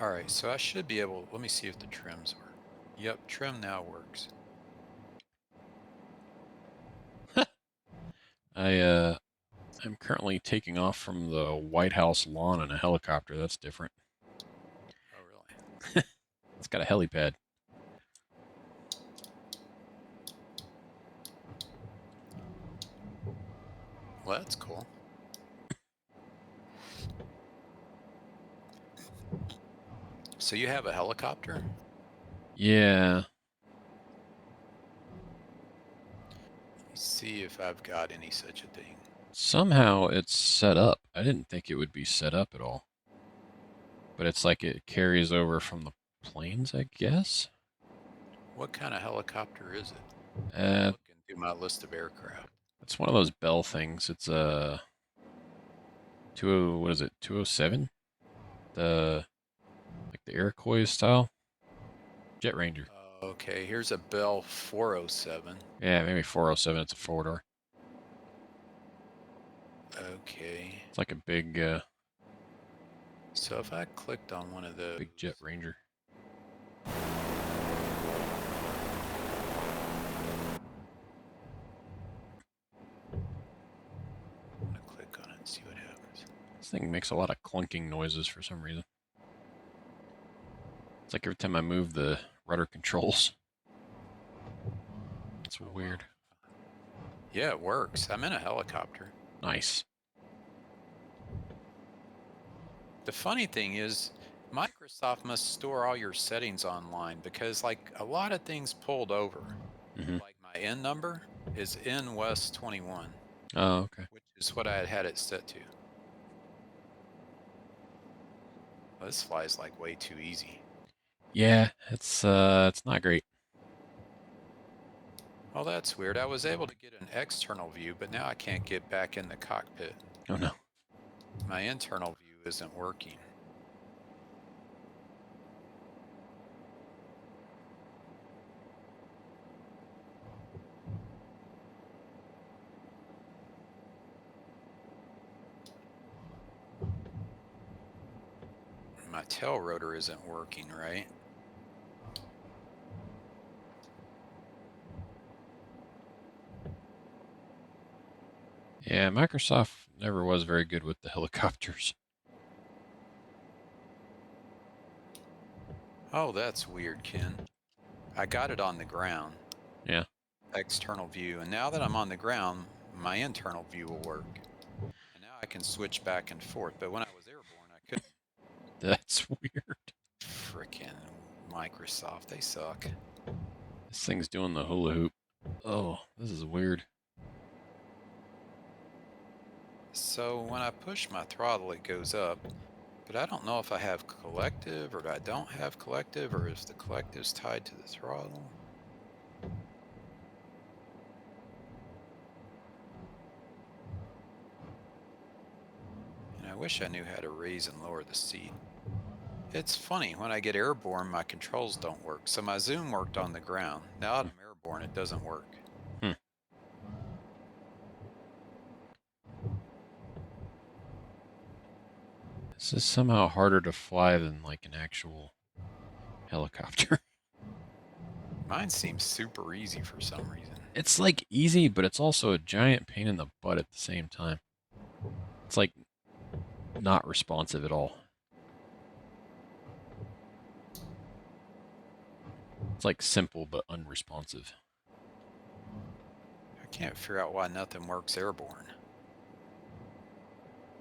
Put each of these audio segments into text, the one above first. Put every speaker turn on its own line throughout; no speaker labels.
All right, so I should be able, let me see if the trims work. Yep, trim now works.
I I'm currently taking off from the Whitehouse lawn in a helicopter. That's different.
Oh, really?
It's got a helipad.
Well, that's cool. So you have a helicopter?
Yeah,
Let me see if I've got any such a thing.
somehow it's set up. I didn't think it would be set up at all, but it's like it carries over from the planes, I guess.
What kind of helicopter is it? I'm
Uh,
looking through my list of aircraft.
it's one of those Bell things. It's a 20, what is it? 207? The like the Iroquois style Jet Ranger.
Okay, here's a Bell 407.
Yeah, maybe 407. It's a four door.
Okay,
It's like a
so if I clicked on one of
big Jet
those,
Ranger.
I'm gonna click on it and see what happens.
This thing makes a lot of clunking noises for some reason. It's like every time I move the rudder controls. It's
Oh, wow.
weird.
Yeah, it works. I'm in a helicopter.
Nice.
The funny thing is, Microsoft must store all your settings online because, like, a lot of things pulled over.
Hmm.
Like my N number is N West 21,
Oh, okay.
which is what I had it set to. Well, this flies like way too easy.
Yeah, it's not great.
Oh, that's weird. I was able to get an external view, but now I can't get back in the cockpit.
Oh no.
My internal view isn't working. My tail rotor isn't working right.
Yeah, Microsoft never was very good with the helicopters.
Oh, that's weird, Ken. I got it on the ground,
Yeah,
external view, and now that I'm on the ground, my internal view will work. And now I can switch back and forth, but when I was airborne, I couldn't.
that's weird.
Frickin' Microsoft, they suck.
This thing's doing the hula hoop. Oh, this is weird.
So when I push my throttle, it goes up, but I don't know if I have collective or I don't have collective or if the collective's tied to the throttle. And I wish I knew how to raise and lower the seat. It's funny, when I get airborne, my controls don't work. So my zoom worked on the ground. Now that I'm airborne, it doesn't work.
Hmm. This is somehow harder to fly than like an actual helicopter.
Mine seems super easy for some reason.
It's like easy, but it's also a giant pain in the butt at the same time. It's like not responsive at all. It's like simple but unresponsive.
I can't figure out why nothing works airborne.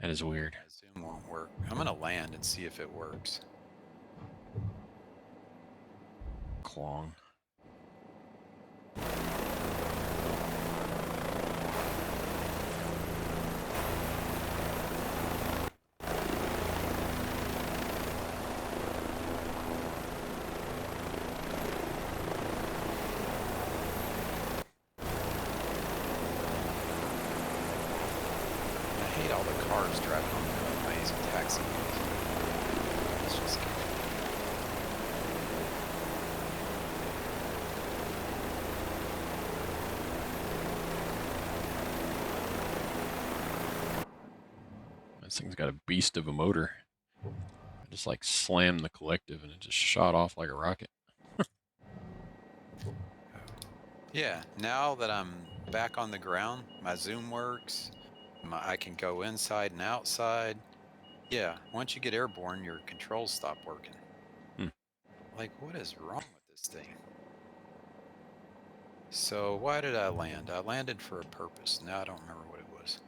That is weird.
My zoom won't work. I'm gonna land and see if it works.
Clong.
I hate all the cars driving on the roadways and taxiways. It's just scary.
This thing's got a beast of a motor. I just like slammed the collective and it just shot off like a rocket.
Yeah, now that I'm back on the ground, my zoom works. I can go inside and outside. Yeah, once you get airborne, your controls stop working.
Hmm.
Like, what is wrong with this thing? So, why did I land? I landed for a purpose. Now I don't remember what it was.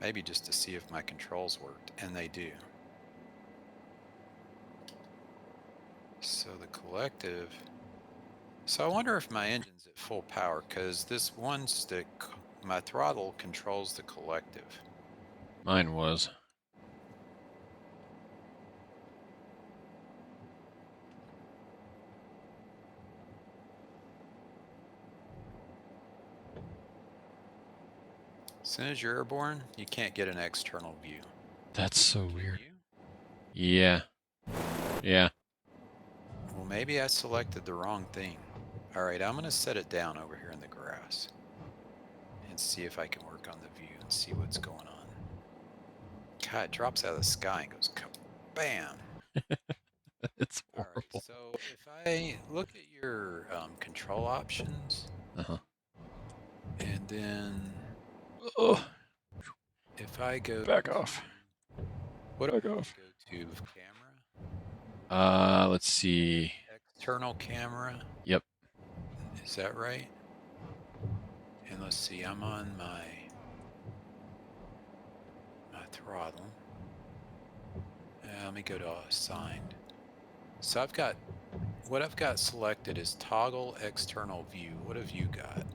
Maybe just to see if my controls worked, and they do. So, the collective. So, I wonder if my engine's at full power, because this one stick, my throttle controls the collective.
Mine was.
As soon as you're airborne, you can't get an external view.
That's so
Can
weird.
you?
Yeah. Yeah.
Well, maybe I selected the wrong thing. All right, I'm going to set it down over here in the grass and see if I can work on the view and see what's going on. God, it drops out of the sky and goes bam.
It's
All right,
horrible.
so if I look at your control options
Uh-huh.
and then
Oh,
if I go
back
to,
off.
what do
Back
I have to
off.
go to? Camera?
Let's see.
External camera?
Yep.
Is that right? And let's see, I'm on my throttle. Let me go to assigned. So what I've got selected is toggle external view. What have you got?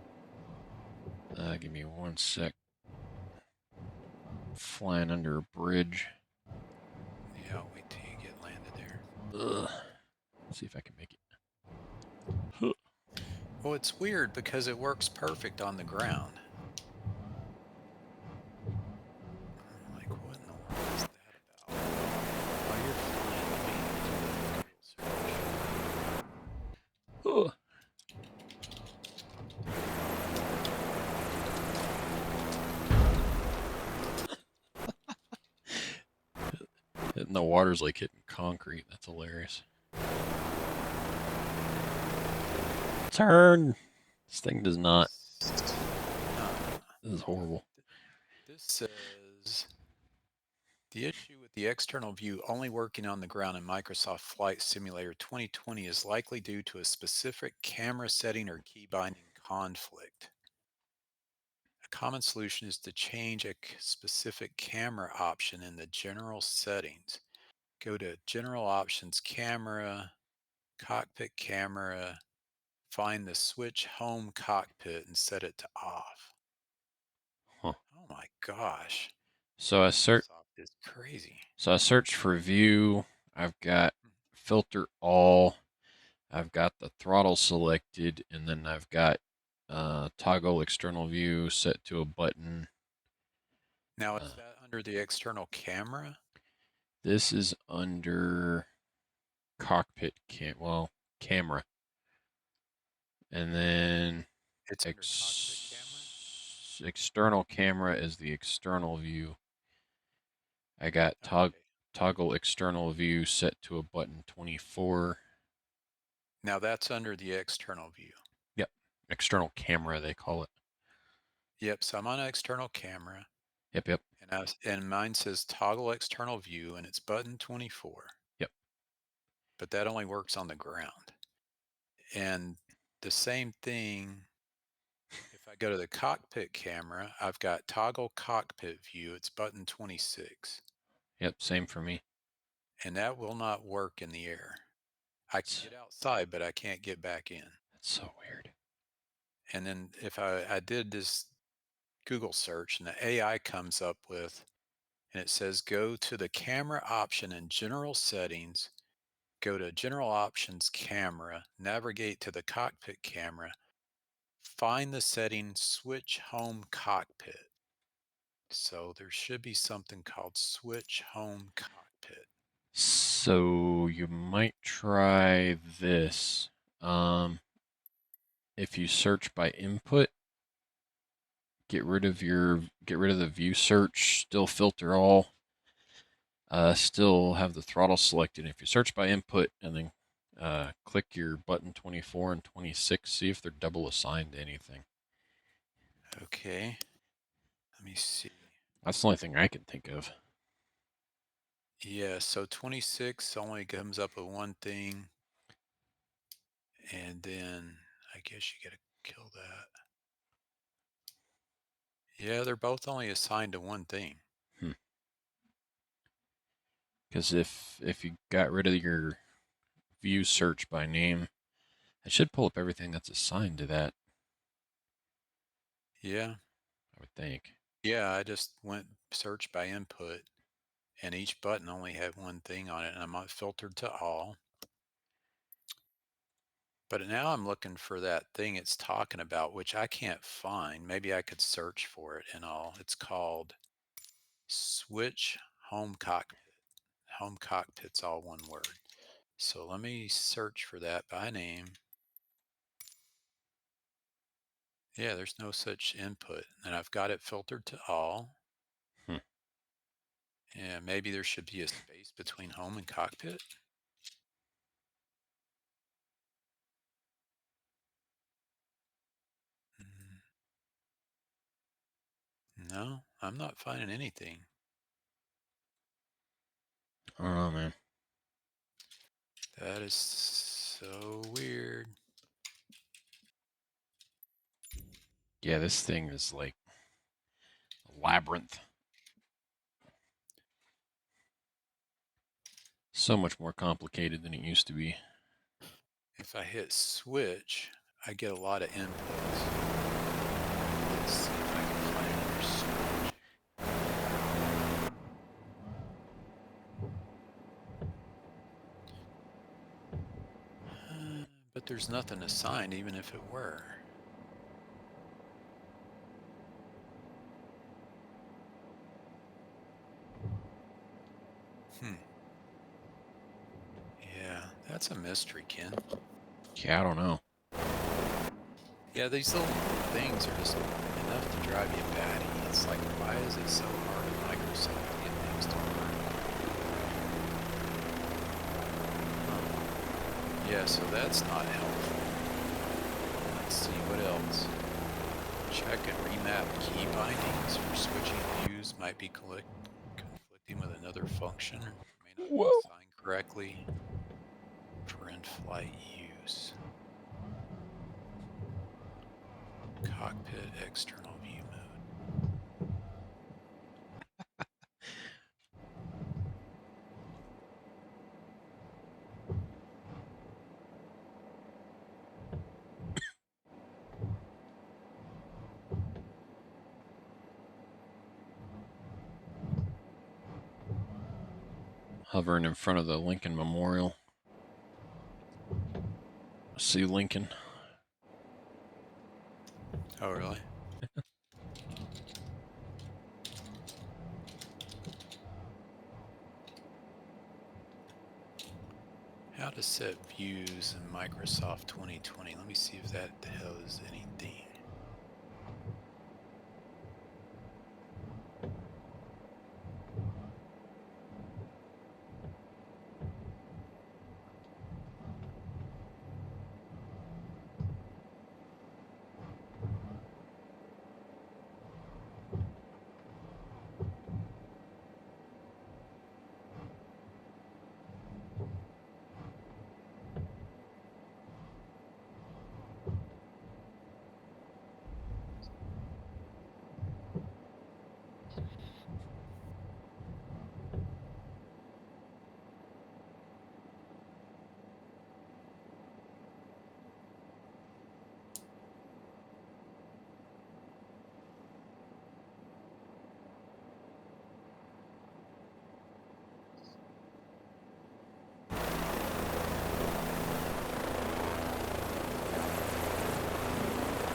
Give me one sec. Flying under a bridge.
Yeah, I'll wait till you get landed there.
Ugh. Let's see if I can make it.
Well, it's weird because it works perfect on the ground. I'm like, what in the world is that about? While you're flying, let me do a Google search.
Ugh. Hitting the water's like hitting concrete. That's hilarious. Turn. This thing does not.
Uh,
This is horrible.
this says the issue with the external view only working on the ground in Microsoft Flight Simulator 2020 is likely due to a specific camera setting or key binding conflict. A common solution is to change a specific camera option in the general settings. Go to General Options, Camera, Cockpit Camera, find the switch Home Cockpit and set it to off.
Huh.
Oh my gosh.
So I search.
Microsoft is crazy.
So I searched for view. I've got filter all. I've got the throttle selected, and then I've got toggle external view set to a button.
Now,
Uh,
is that under the external camera?
this is under cockpit camera, and then
It's under cockpit camera?
external camera is the external view. I got
Okay.
toggle external view set to a button 24.
Now that's under the external view.
Yep, external camera they call it.
Yep, so I'm on external camera
Yep, yep,
and mine says toggle external view and it's button 24,
yep.
but that only works on the ground. And the same thing, if I go to the cockpit camera, I've got toggle cockpit view, it's button 26,
Yep, same for me.
and that will not work in the air. I can
It's,
get outside, but I can't get back in.
that's so weird.
And then if I did this Google search and the AI comes up with, and it says go to the camera option in general settings, go to general options camera, navigate to the cockpit camera, find the setting switch home cockpit. So there should be something called switch home cockpit.
So you might try this. If you search by input, get rid of the view search, still filter all, Still have the throttle selected. If you search by input and then click your button 24 and 26, see if they're double assigned to anything.
Okay. Let me see.
That's the only thing I can think of.
Yeah, so 26 only comes up with one thing, and then I guess you gotta kill that. Yeah, they're both only assigned to one thing.
Because if you got rid of your view search by name, it should pull up everything that's assigned to that,
Yeah.
I would think.
Yeah, I just went search by input, and each button only had one thing on it, and I'm on filtered to all. But now I'm looking for that thing it's talking about, which I can't find. Maybe I could search for it and all. It's called Switch Home Cockpit. Home Cockpit's all one word. So let me search for that by name. Yeah, there's no such input. And I've got it filtered to all.
Hmm.
And maybe there should be a space between home and cockpit. Mm, no, I'm not finding anything.
I don't know, man.
That is so weird.
Yeah, this thing is like a labyrinth. So much more complicated than it used to be.
If I hit switch, I get a lot of inputs. Let's see if I can find another switch. But there's nothing assigned, even if it were. Hmm. Yeah, that's a mystery, Ken.
Yeah, I don't know.
Yeah, these little things are just enough to drive you batty. It's like, why is it so hard at Microsoft to get things to work? Huh. Yeah, so that's not helpful. Let's see what else. Check and remap key bindings for switching views might be conflicting with another function or may not be
Whoa.
assigned correctly for in-flight use. Cockpit external view mode.
Hovering in front of the Lincoln Memorial. See Lincoln.
Oh, really? How to set views in Microsoft 2020. Let me see if that does anything.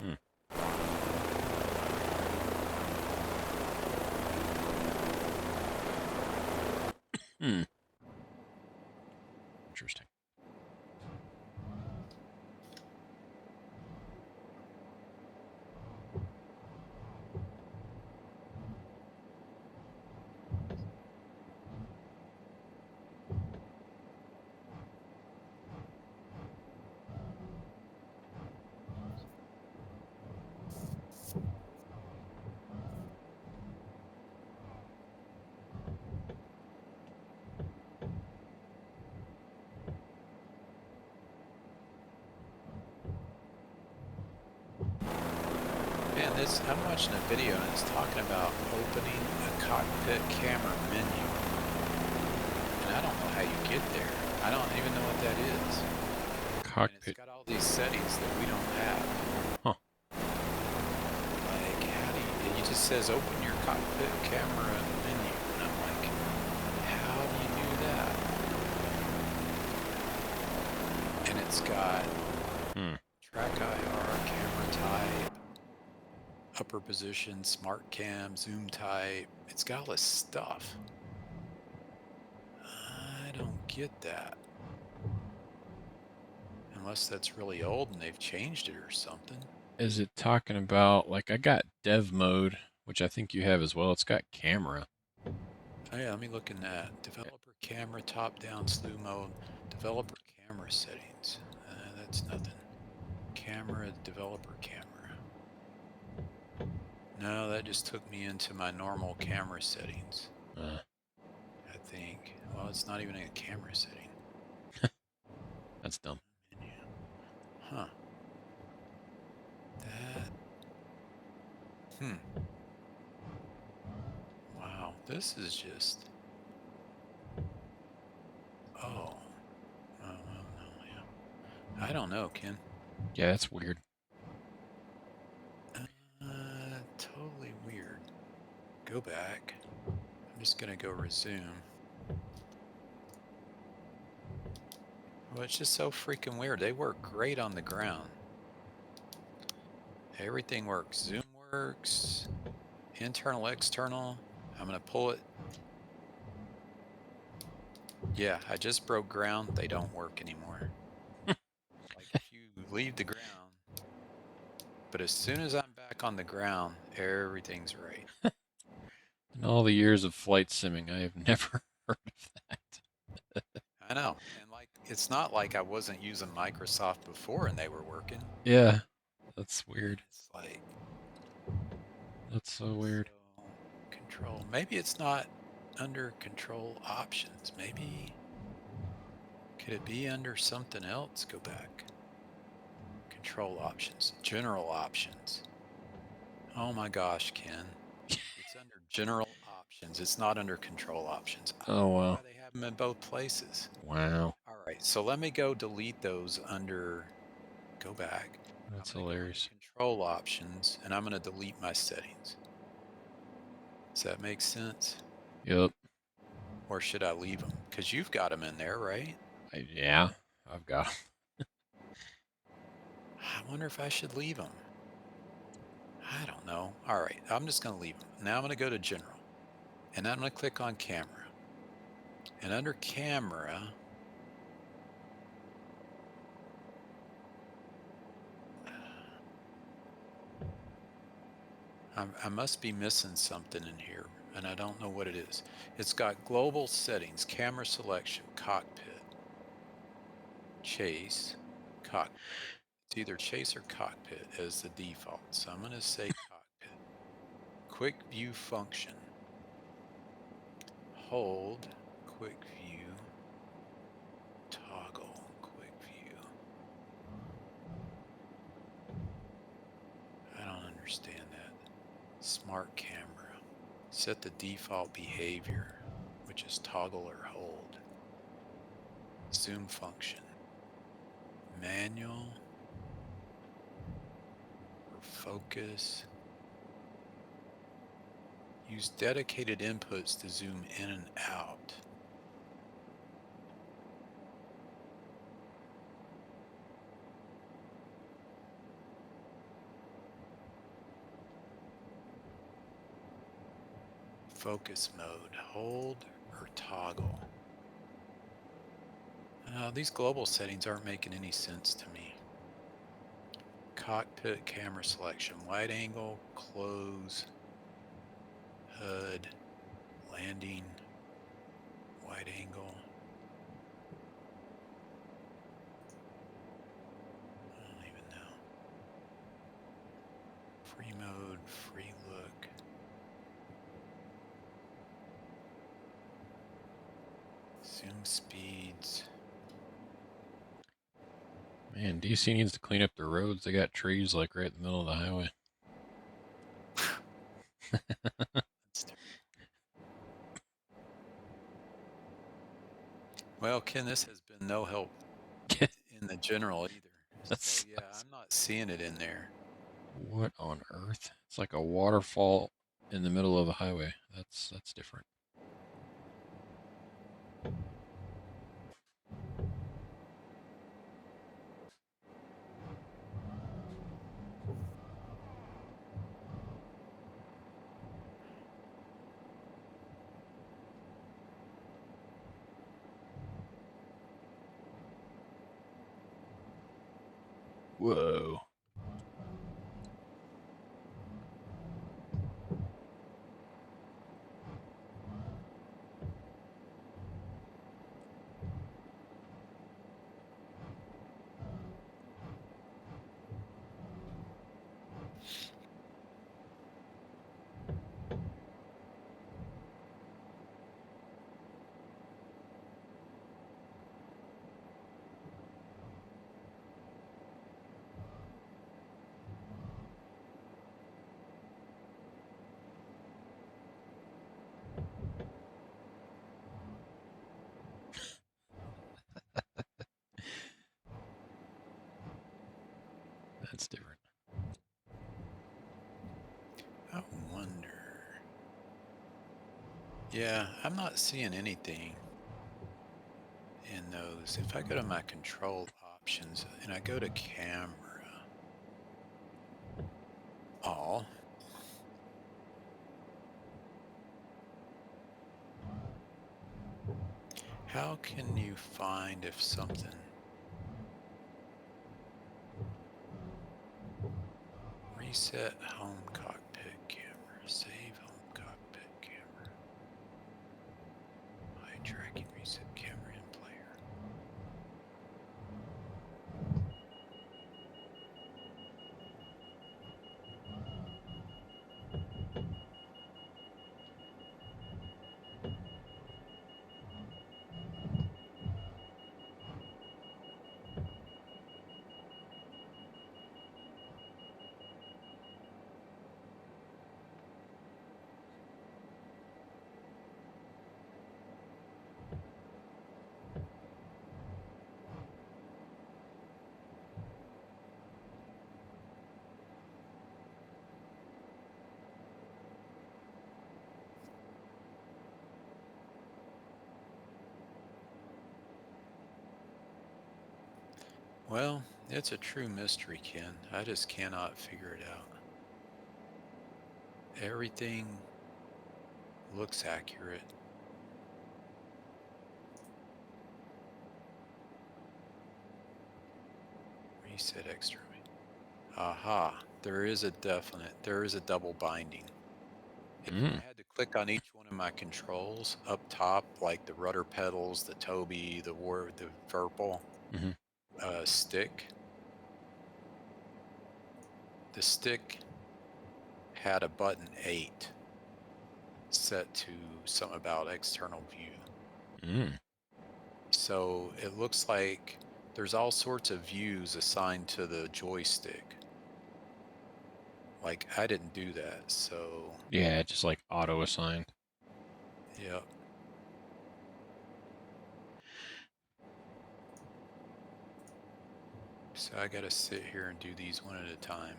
Hmm. Hmm. Interesting.
and this I'm watching a video and it's talking about opening a cockpit camera menu, and I don't know how you get there. I don't even know what that is. And it's
Cockpit.
got all these settings that we don't have.
Huh.
Like, how do you, it just says open your cockpit camera menu, and I'm like, how do you do that? And it's got
Hmm.
track IR, camera type, upper position, smart cam, zoom type. It's got all this stuff. I don't get that. Unless that's really old and they've changed it or something.
Is it talking about, like, I got dev mode, which I think you have as well. It's got camera.
Oh yeah, let me look in that. Developer camera top-down slew mode. Developer camera settings. That's nothing. Camera, developer camera. No, that just took me into my normal camera settings.
Uh,
I think. Well, it's not even a camera setting.
that's dumb.
Menu. Huh. That. Hmm. Wow. This is just. Oh. Oh, no, yeah. I don't know, Ken.
Yeah, that's weird.
Totally weird. Go back. I'm just gonna go resume. Well, it's just so freaking weird. They work great on the ground. Everything works. Zoom works. Internal, external. I'm gonna pull it. Yeah, I just broke ground. They don't work anymore. Like if you leave the ground, but as soon as I'm back on the ground, everything's right.
In all the years of flight simming, I have never heard of that.
I know. And like, it's not like I wasn't using Microsoft before and they were working.
Yeah, that's
And
weird.
it's like,
That's so weird.
so control. Maybe it's not under control options. Maybe, could it be under something else? Go back. Control options, general options. Oh my gosh, Ken. It's under general options. It's not under control options. I
Oh,
don't know why
wow.
they have them in both places.
Wow.
All right, so let me go delete those under, go back. I'm
That's
going to go under
hilarious.
control options and I'm going to delete my settings. Does that make sense?
Yep.
Or should I leave them? Because you've got them in there, right?
Yeah, I've got 'em.
I wonder if I should leave them. I don't know. All right, I'm just going to leave them. Now I'm going to go to general and I'm going to click on camera. And under camera, I must be missing something in here, and I don't know what it is. It's got global settings, camera selection, cockpit, chase, cockpit. It's either chase or cockpit as the default, so I'm going to say cockpit. Quick view function. Hold, quick view, toggle, quick view. I don't understand that. Smart camera. Set the default behavior, which is toggle or hold. Zoom function. Manual or focus. Use dedicated inputs to zoom in and out. Focus mode. Hold or toggle. These global settings aren't making any sense to me. Cockpit camera selection. Wide angle, close, HUD, landing, wide angle. I don't even know. Free mode, free look. Zoom speeds.
Man, DC needs to clean up their roads. They got trees like right in the middle of the highway.
That's ter- Well, Ken, this has been no help in the general either.
That
So yeah,
sucks.
I'm not seeing it in there.
What on earth? It's like a waterfall in the middle of a highway. That's different. Whoa. That's different.
I wonder. Yeah, I'm not seeing anything in those. If I go to my control options and I go to camera, all, how can you find if something reset home cockpit camera, save home cockpit camera, eye tracking, reset camera in player. Well, it's a true mystery, Ken. I just cannot figure it out. Everything looks accurate. Reset extra. Aha, there is a double binding. If I
Mm.
had to click on each one of my controls up top, like the rudder pedals, the Toby, the Verpal
Mm-hmm.
stick, the stick had a button 8 set to something about external view.
Mm.
So it looks like there's all sorts of views assigned to the joystick. Like I didn't do that, so
Yeah, just like auto assigned.
yeah. So I gotta sit here and do these one at a time.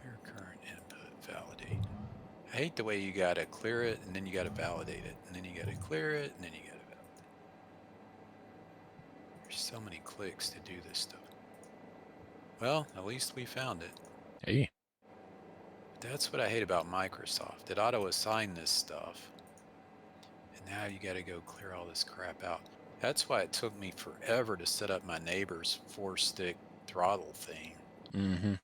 Clear current input, validate. I hate the way you gotta clear it and then you gotta validate it and then you gotta clear it and then you gotta validate it. There's so many clicks to do this stuff. Well, at least we found it.
Hey.
That's what I hate about Microsoft. It auto assign this stuff. And now you gotta go clear all this crap out. That's why it took me forever to set up my neighbor's 4-stick throttle thing.
Mm-hmm.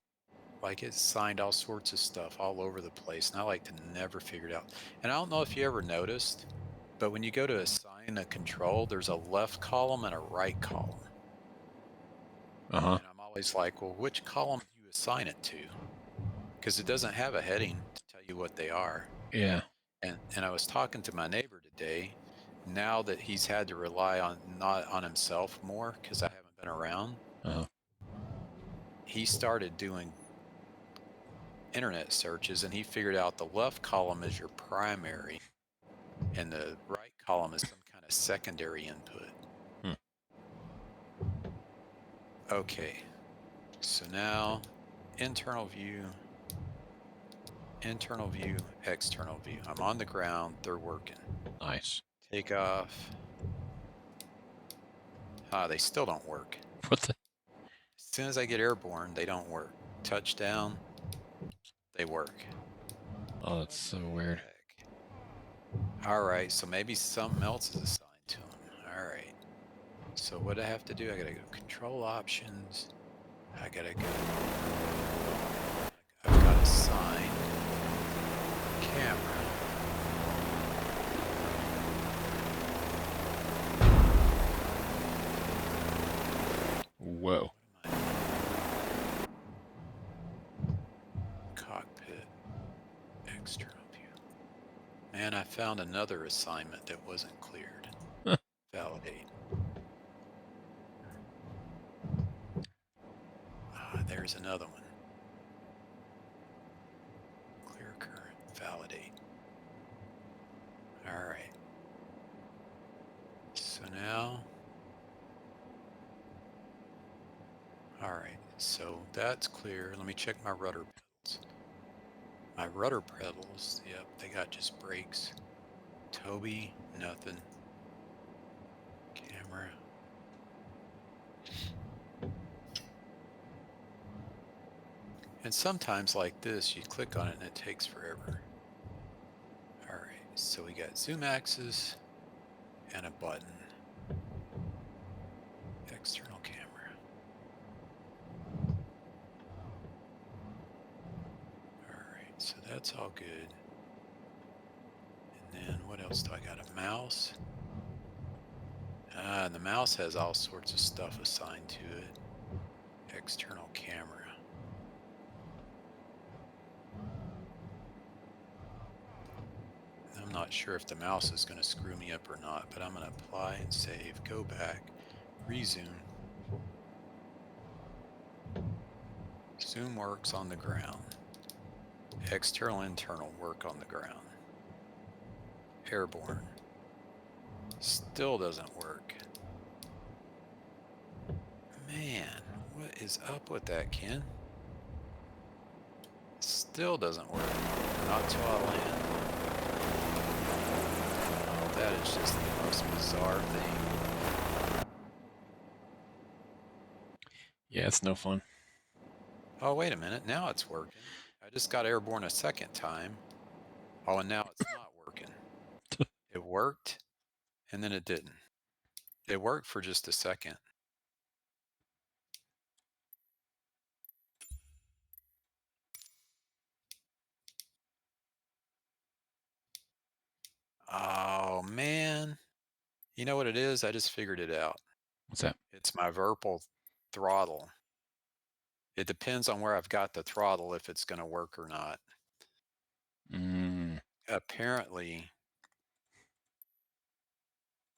Like it signed all sorts of stuff all over the place, and I like to never figure it out. And I don't know if you ever noticed, but when you go to assign a control, there's a left column and a right column.
Uh-huh.
And I'm always like, well, which column do you assign it to? Because it doesn't have a heading to tell you what they are.
Yeah.
And I was talking to my neighbor today. Now that he's had to rely on not on himself more because I haven't been around,
Uh-huh.
he started doing internet searches and he figured out the left column is your primary and the right column is some kind of secondary input.
Hmm.
Okay, so now internal view, external view. I'm on the ground, they're working.
Nice.
Take off. Ah, they still don't work.
What the?
As soon as I get airborne, they don't work. Touchdown, they work.
Oh, that's
What
so
the
weird.
heck? All right, so maybe something else is assigned to them. All right. So what do I have to do? I gotta go control options. I gotta go. I've got assign camera.
Whoa.
What am I? Cockpit external view. Man, I found another assignment that wasn't cleared. Validate. Ah, there's another one. Clear current. Validate. All right. So now, all right. So that's clear. Let me check my rudder pedals. My rudder pedals, yep, they got just brakes. Toby, nothing. Camera. And sometimes like this, you click on it and it takes forever. All right, so we got zoom axis and a button. External camera. All right, so that's all good. And then what else do I got? A mouse. And the mouse has all sorts of stuff assigned to it. External camera. I'm not sure if the mouse is going to screw me up or not, but I'm going to apply and save, go back, resume. Zoom works on the ground. External, internal work on the ground. Airborne. Still doesn't work. Man, what is up with that, Ken? Still doesn't work. Not till I land. Oh, that is just the most bizarre thing.
Yeah, it's no fun.
Oh, wait a minute. Now it's working. I just got airborne a second time. Oh, and now it's not working. It worked, and then it didn't. It worked for just a second. Oh, man. You know what it is? I just figured it out.
What's that?
It's my Virpil throttle. It depends on where I've got the throttle if it's going to work or not.
Mm.
Apparently,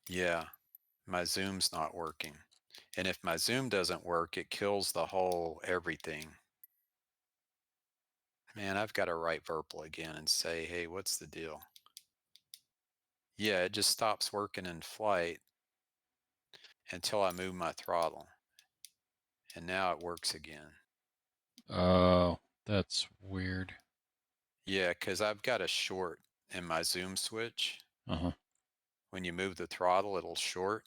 yeah, my zoom's not working. And if my zoom doesn't work, it kills the whole everything. Man, I've got to write Virpil again and say, hey, what's the deal? Yeah, it just stops working in flight until I move my throttle. And now it works again.
Oh, that's weird.
Yeah, because I've got a short in my zoom switch.
Uh-huh.
When you move the throttle, it'll short.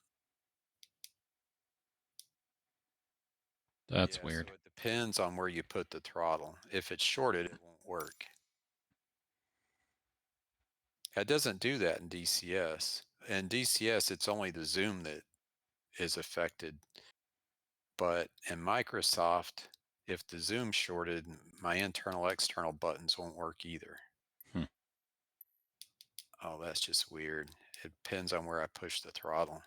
That's
Yeah, so
weird.
it depends on where you put the throttle. If it's shorted, it won't work. It doesn't do that in DCS. In DCS, it's only the zoom that is affected. But in Microsoft, if the zoom shorted, my internal external buttons won't work either.
Hmm.
Oh, that's just weird. It depends on where I push the throttle.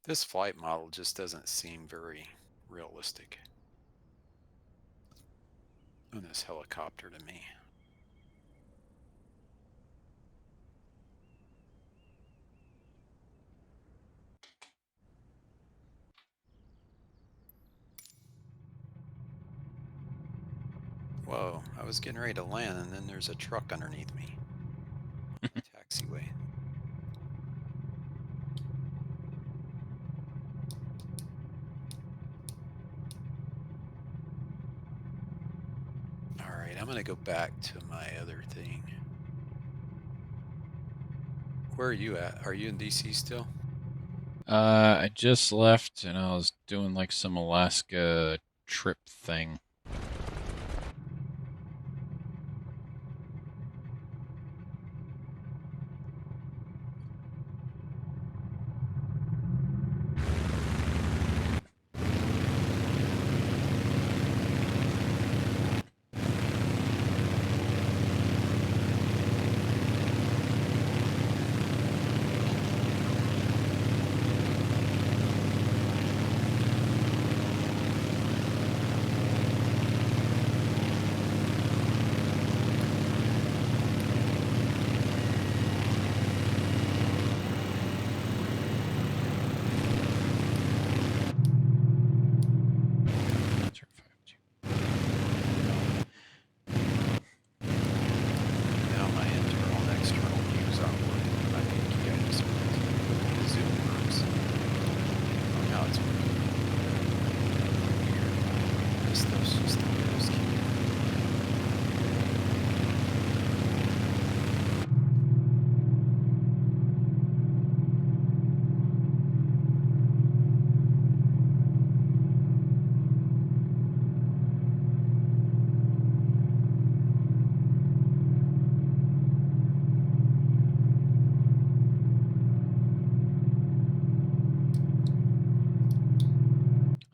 This flight model just doesn't seem very realistic on this helicopter to me. Whoa, I was getting ready to land and then there's a truck underneath me. Taxiway. Alright, I'm gonna go back to my other thing. Where are you at? Are you in DC still?
I just left and I was doing like some Alaska trip thing.
Now my internal and external views aren't working. I think you guys the zoom works. Oh, now it's working. Weird. This stuff's just a ghost key.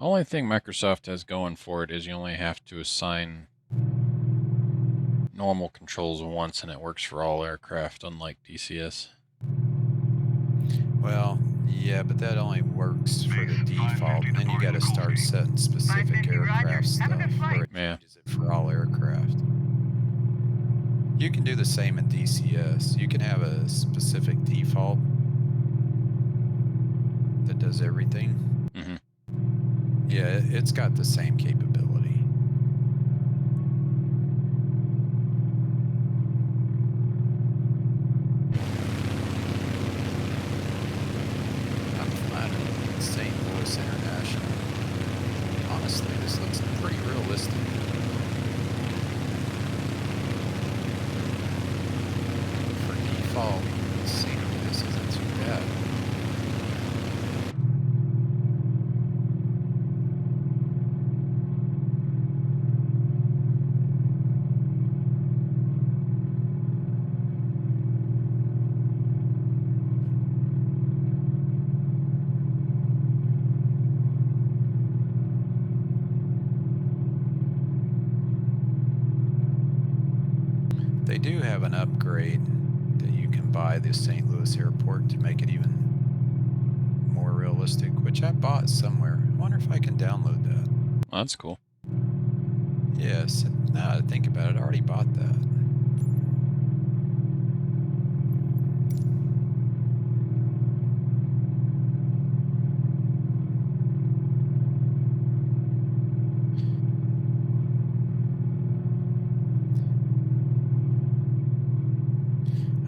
Only thing Microsoft has going for it is you only have to assign normal controls once and it works for all aircraft, unlike DCS.
Well, yeah, but that only works for the default. And then you gotta start setting specific aircraft stuff where it
Yeah.
changes it for all aircraft. You can do the same in DCS. You can have a specific default that does everything.
Mm-hmm.
Yeah, it's got the same capability. I'm flattered with St. Louis International. Honestly, this looks pretty realistic. For default scenery, this isn't too bad. They do have an upgrade that you can buy this St. Louis airport to make it even more realistic, which I bought somewhere. I wonder if I can download that.
Well, that's cool.
Yes, now that I think about it, I already bought that.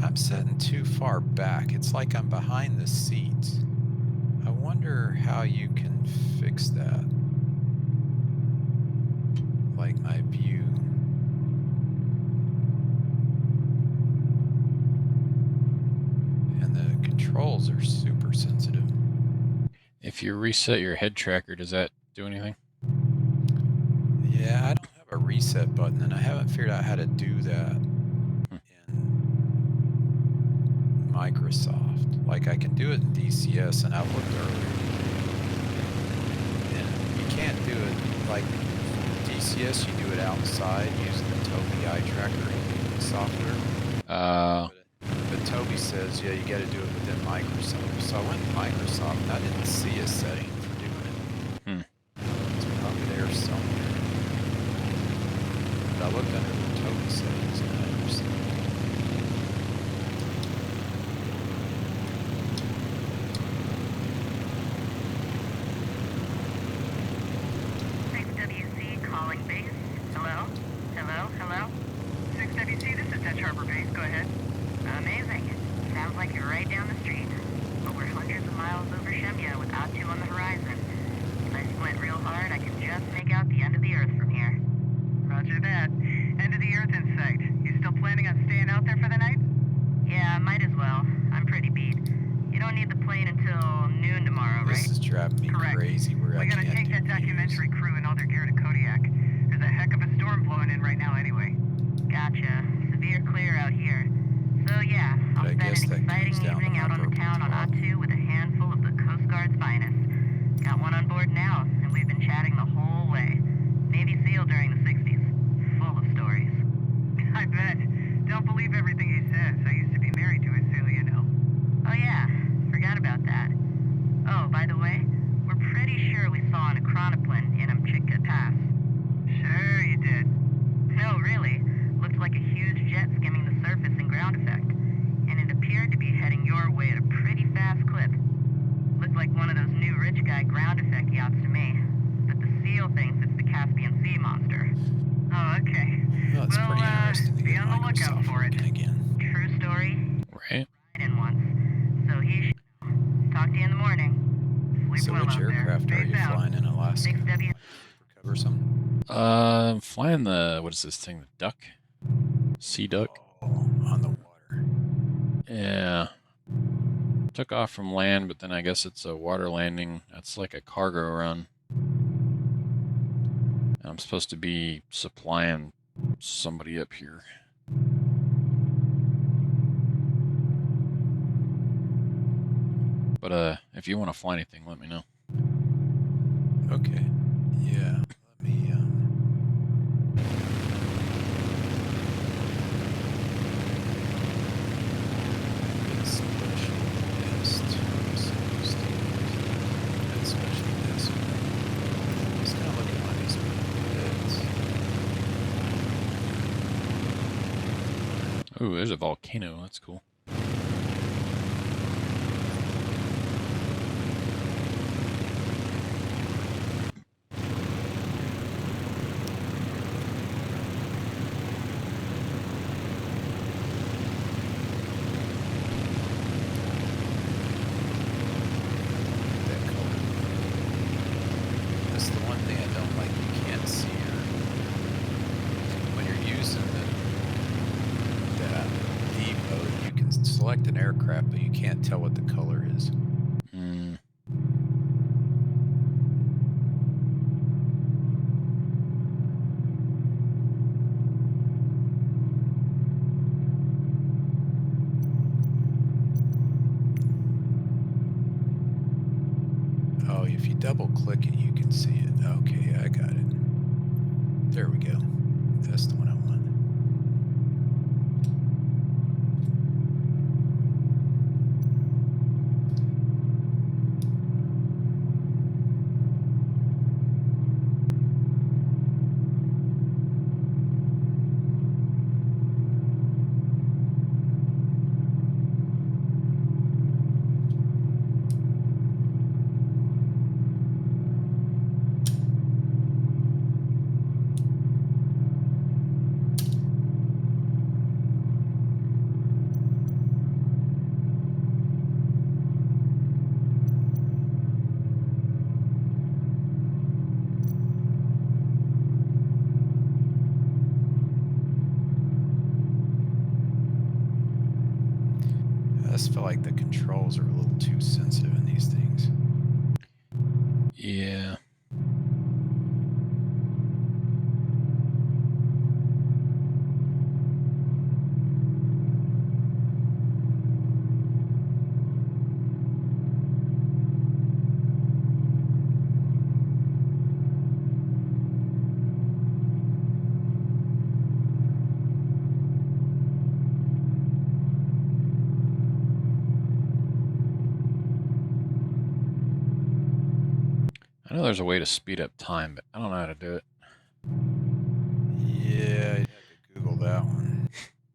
I'm sitting too far back. It's like I'm behind the seat. I wonder how you can fix that. Like my view. And the controls are super sensitive.
If you reset your head tracker, does that do anything?
Yeah, I don't have a reset button, and I haven't figured out how to do that in Microsoft. Like I can do it in DCS, and I looked earlier, and you can't do it like DCS. You do it outside using the Tobii eye tracker software.
Uh,
But Toby says, yeah, you got to do it within Microsoft. So I went to Microsoft and I didn't see a setting for doing it.
Hmm.
It's probably there somewhere. But I looked under the Toby settings and I never see it.
WC calling base. Hello? Hello? Hello? 6WC, this is Dutch Harbor Base. Go ahead. Amazing. Sounds like you're right down the street. But we're hundreds of miles over Shemya with Atu on the horizon. If I squint real hard, I can just make out the end of the Earth from here. Roger that. End of the Earth in sight. You still planning on staying out there for the night? Yeah, might as well. I'm pretty beat. You don't need the plane until noon tomorrow, right?
This is driving me
Correct.
crazy where
We
I
gotta
can't
take
do
that
views.
documentary crew and all their gear to Kodiak. There's a heck of a storm blowing in right now anyway. Gotcha. Severe clear out here. So yeah, I'll
But I
spend
guess
an
that
exciting
comes down to
evening
my
out on the
purple
town on
throttle.
Atu with a handful of the Coast Guard's finest. Got one on board now, and we've been chatting the whole way. Navy SEAL during the 60s. Full of stories. I bet. Don't believe everything he says. I used to be married to a SEAL, you know. Oh yeah, forgot about that. Oh, by the way, we're pretty sure we saw an Akronoplan in Amchitka Pass. Sure you did. No, really. Looked like a huge jet skimming the surface in ground effect. And it appeared to be heading your way at a pretty fast clip. Looked like one of those new rich guy ground effect yachts to me. But the SEAL thinks it's the Caspian Sea monster. Oh, okay.
Well, it's pretty interesting to
be
get
on the lookout
Microsoft
for it.
working again.
True story.
Right.
In once. So he should know. Talk to you in the morning. Sleep
So
well
which
out there.
aircraft are
Peace
you
out.
flying in Alaska?
6W.
Super cover something?
I'm flying the, what is this thing? The Duck? Sea Duck?
Oh, on the water.
Yeah. Took off from land, but then I guess it's a water landing. That's like a cargo run. I'm supposed to be supplying somebody up here. But if you want to fly anything, let me know.
Okay. Yeah. Let me get special guest. That special guest. Just kind of looking at these bits.
Ooh, there's a volcano. That's cool.
That color. That's the one thing I don't like. You can't see her when you're using that D mode. You can select an aircraft, but you can't tell what the color is.
Hmm.
Oh, if you double click it, you can see it. Okay, I got it. There we go. That's the one I want. I just feel like the controls are a little too sensitive in these things.
Yeah. know there's a way to speed up time, but I don't know how to do it.
Yeah, you'd have to Google that one.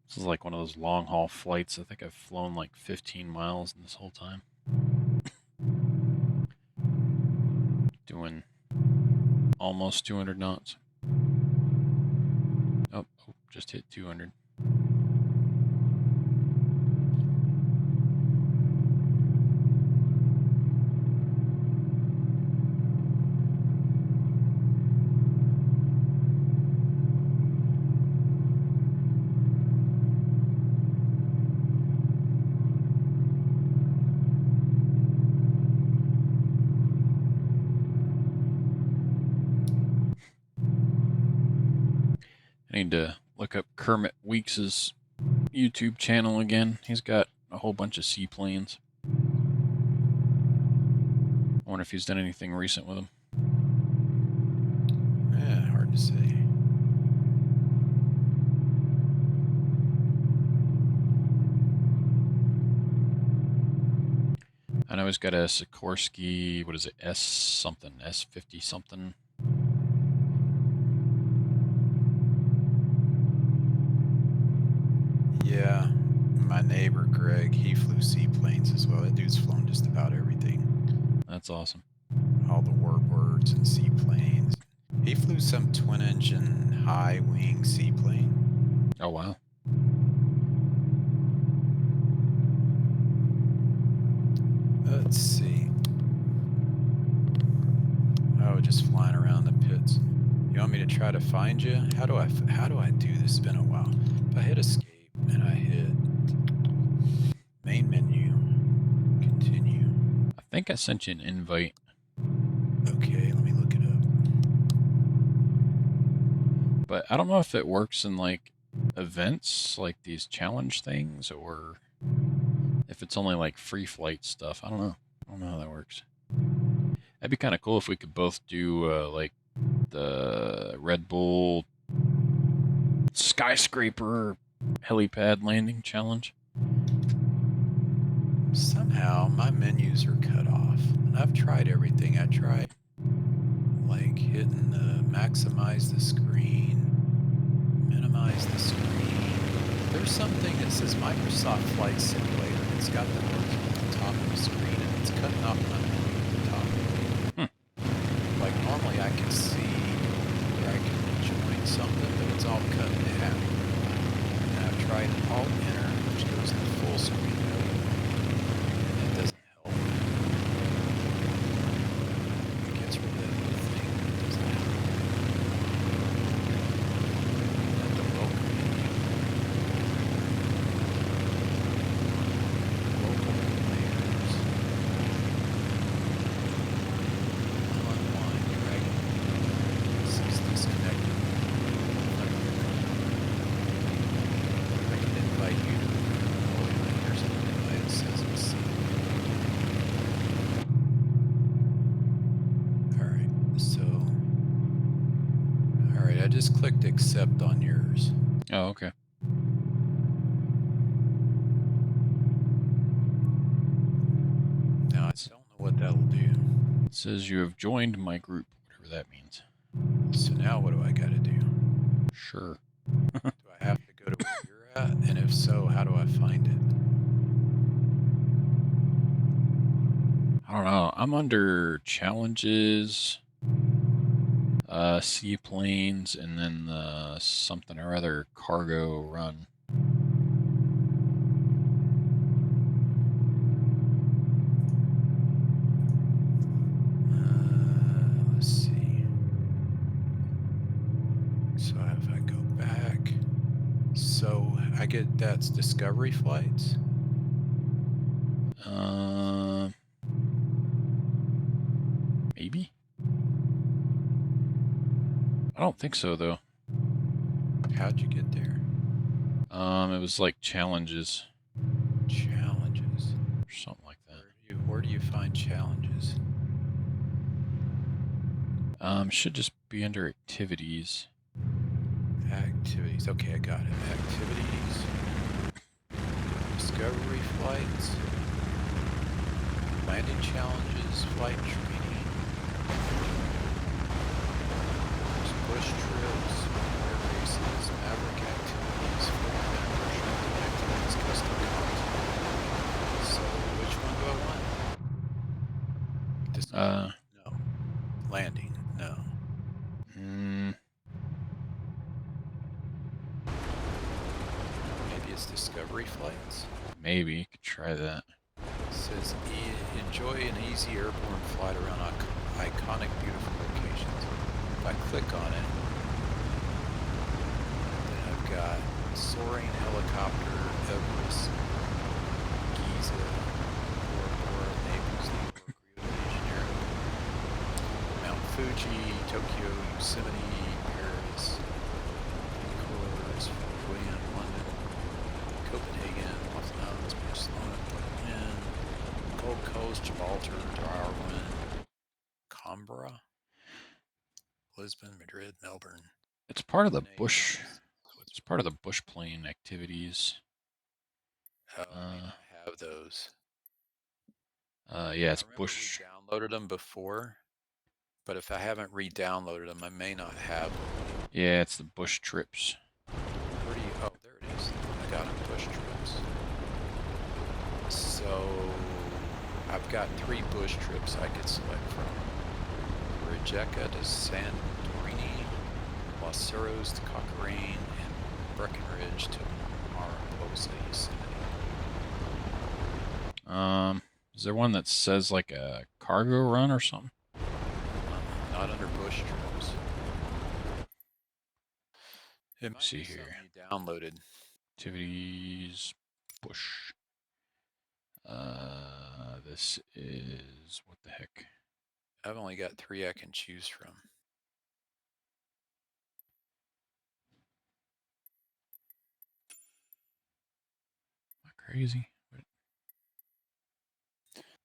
This is like one of those long haul flights. I think I've flown like 15 miles in this whole time. Doing almost 200 knots. Oh, just hit 200. I need to look up Kermit Weeks's YouTube channel again. He's got a whole bunch of seaplanes. I wonder if he's done anything recent with them.
Yeah, hard to say.
I know he's got a Sikorsky, what is it, S something, S50 something.
Yeah, my neighbor Greg, he flew seaplanes as well. That dude's flown just about everything.
That's awesome.
All the warbirds and seaplanes. He flew some twin-engine high-wing seaplane.
Oh, wow.
Let's see. Oh, just flying around the pits. You want me to try to find you? How do I do this? It's been a while. If I hit escape and I hit main menu, continue.
I think I sent you an invite.
Okay, let me look it up.
But I don't know if it works in like events, like these challenge things, or if it's only like free flight stuff. I don't know. I don't know how that works. That'd be kind of cool if we could both do like the Red Bull skyscraper helipad landing challenge.
Somehow my menus are cut off. And I've tried everything. I tried like hitting the maximize the screen, minimize the screen. There's something that says Microsoft Flight Simulator. It's got the words at the top of the screen and it's cutting off my menu at the top. Like normally I can see where I can join something, but it's all cut in half. And I've tried Alt Enter, which goes to full screen mode. And it doesn't help. It gets rid of that little thing, but it doesn't help. And the welcome menu. Local players. Online Dragon. This is disconnected. I can invite you to. Oh, wait a minute. Here's an invite. It says receive. Alright, so. Alright, I just clicked accept on yours.
Oh, okay.
Now, I don't know what that'll do.
It says you have joined my group, whatever that means.
So now what do I gotta do?
Sure.
Do I have to go to where you're at? And if so, how do I find it?
I don't know. I'm under challenges, seaplanes, and then the something or other cargo run.
Let's see. So if I go back, so I get that's Discovery flights.
Maybe. I don't think so though.
How'd you get there?
It was like challenges
Challenges.
or something like that.
Where do you find challenges?
Should just be under activities.
Activities. Okay, I got it. Activities. Discovery flights. Landing challenges. Flight training. goes. Air races, Maverick activities, 40th anniversary activities, custom content. So which one do I want? Discovery? No. Landing? No. Maybe it's Discovery flights?
Maybe you could try that.
It says enjoy an easy airborne flight around iconic beautiful locations. If I click on it, then I've got soaring helicopter, Everest, Giza, Bora Bora, Naples, New York, Rio de Janeiro, Mount Fuji, Tokyo, Yosemite, Paris, Coors, Fort William, London, Copenhagen, Los Angeles, Barcelona, Berlin, Gold Coast, Gibraltar, Darwin, Canberra, Lisbon, Madrid, Melbourne.
It's part of the
Penang,
bush.
so
It's part of the bush plane activities.
I may not have those.
Yeah, it's
I remember
bush.
we downloaded them before, but if I haven't re-downloaded them, I may not have them.
Yeah, it's the bush trips.
Oh, there it is. I got them, bush trips. So I've got 3 bush trips I could select from. Rijeka to Santorini, Los Cerros to Cochrane, and Breckenridge to Mariposa, Yosemite.
Is there one that says like a cargo run or something?
Not under bush trips. It might
See
be
here.
something you downloaded.
Activities, bush. This is what the heck?
I've only got 3 I can choose from.
Am I crazy?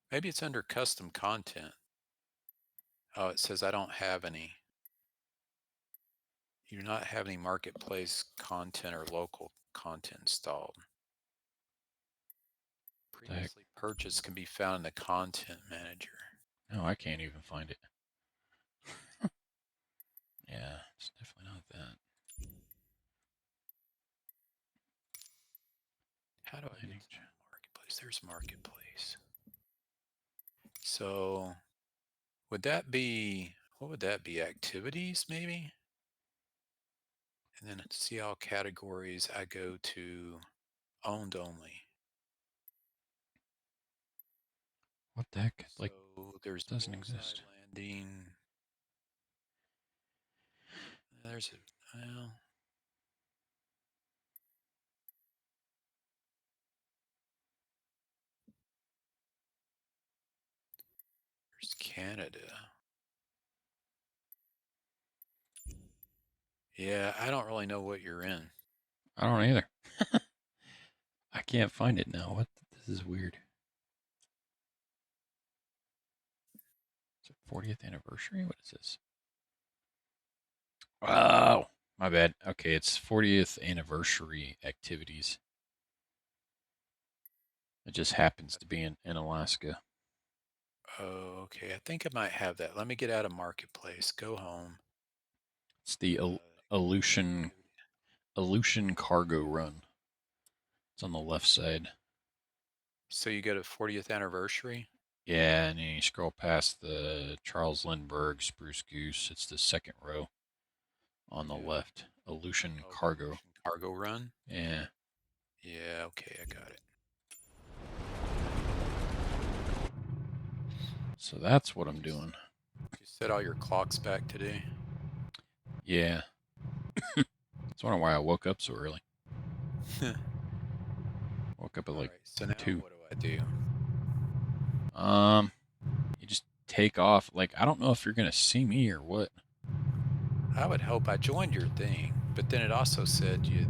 Maybe it's under custom content. Oh, it says I don't have any. You do not have any marketplace content or local content installed. Previously purchased can be found in the content manager.
No, I can't even find it. Yeah, it's definitely not that.
How do I get to marketplace? There's marketplace. So would that be, what would that be? Activities maybe? And then see all categories, I go to owned only.
What the heck? Like,
so there's
doesn't
bullseye
exist.
landing. There's a, well, there's Canada. Yeah, I don't really know what you're in.
I don't either. I can't find it now. What? This is weird. Is it 40th anniversary? What is this? Oh, my bad. Okay, it's 40th anniversary activities. It just happens to be in Alaska.
Oh, okay. I think I might have that. Let me get out of marketplace. Go home.
It's the Aleutian cargo run. It's on the left side.
So you go to 40th anniversary?
Yeah, and then you scroll past the Charles Lindbergh Spruce Goose. It's the second row on the left. Aleutian cargo.
Aleutian cargo run?
Yeah.
Yeah, okay, I got it.
So that's what I'm doing.
You set all your clocks back today?
Yeah. That's wondering why I woke up so early. Woke up at like
so now
2.
what do I do?
You just take off. Like, I don't know if you're gonna see me or what.
I would hope. I joined your thing, but then it also said you